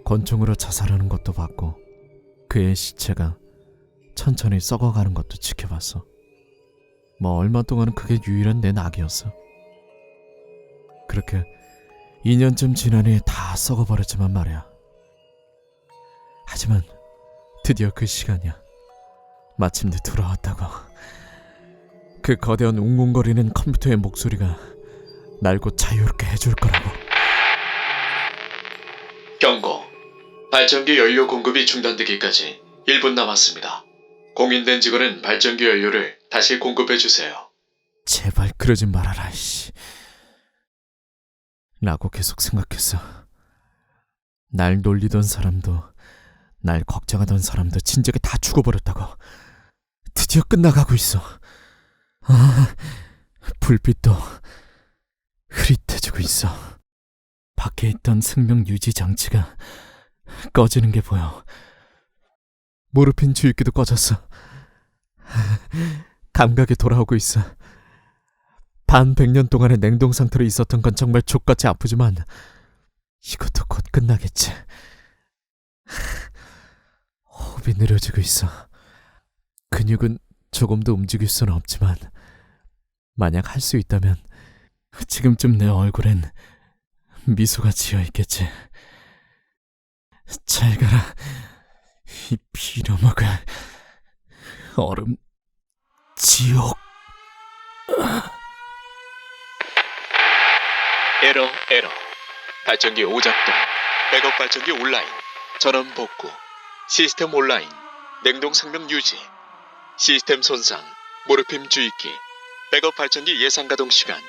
권총으로 자살하는 것도 봤고 그의 시체가 천천히 썩어가는 것도 지켜봤어. 뭐 얼마 동안은 그게 유일한 내 낙이었어. 그렇게 2년쯤 지나니 다 썩어버렸지만 말이야. 하지만 드디어 그 시간이야. 마침내 돌아왔다고. 그 거대한 웅웅거리는 컴퓨터의 목소리가 날 곧 자유롭게 해줄 거라고. 경고. 발전기 연료 공급이 중단되기까지 1분 남았습니다. 공인된 직원은 발전기 연료를 다시 공급해주세요. 제발 그러지 말아라, 씨. 라고 계속 생각했어. 날 놀리던 사람도 날 걱정하던 사람도 진작에 다 죽어버렸다고. 드디어 끝나가고 있어. 불빛도 흐릿해지고 있어. 밖에 있던 생명 유지 장치가 꺼지는 게 보여. 모르핀 주입기도 꺼졌어. 감각이 돌아오고 있어. 반 100년 동안의 냉동 상태로 있었던 건 정말 족같이 아프지만 이것도 곧 끝나겠지. 호흡이 느려지고 있어. 근육은 조금도 움직일 수는 없지만 만약 할 수 있다면 지금쯤 내 얼굴엔 미소가 지어있겠지. 잘 가라, 이 빌어먹을 얼음 지옥. 에러. 발전기 오작동. 백업 발전기 온라인. 전원 복구. 시스템 온라인. 냉동 생명 유지. 시스템 손상. 모르핀 주입기. 백업 발전기 예상 가동 시간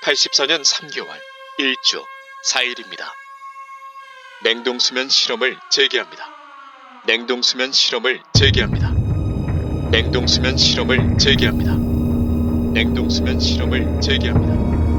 84년 3개월 1주 4일입니다. 냉동수면 실험을 재개합니다. 냉동수면 실험을 재개합니다. 냉동수면 실험을 재개합니다. 냉동수면 실험을 재개합니다.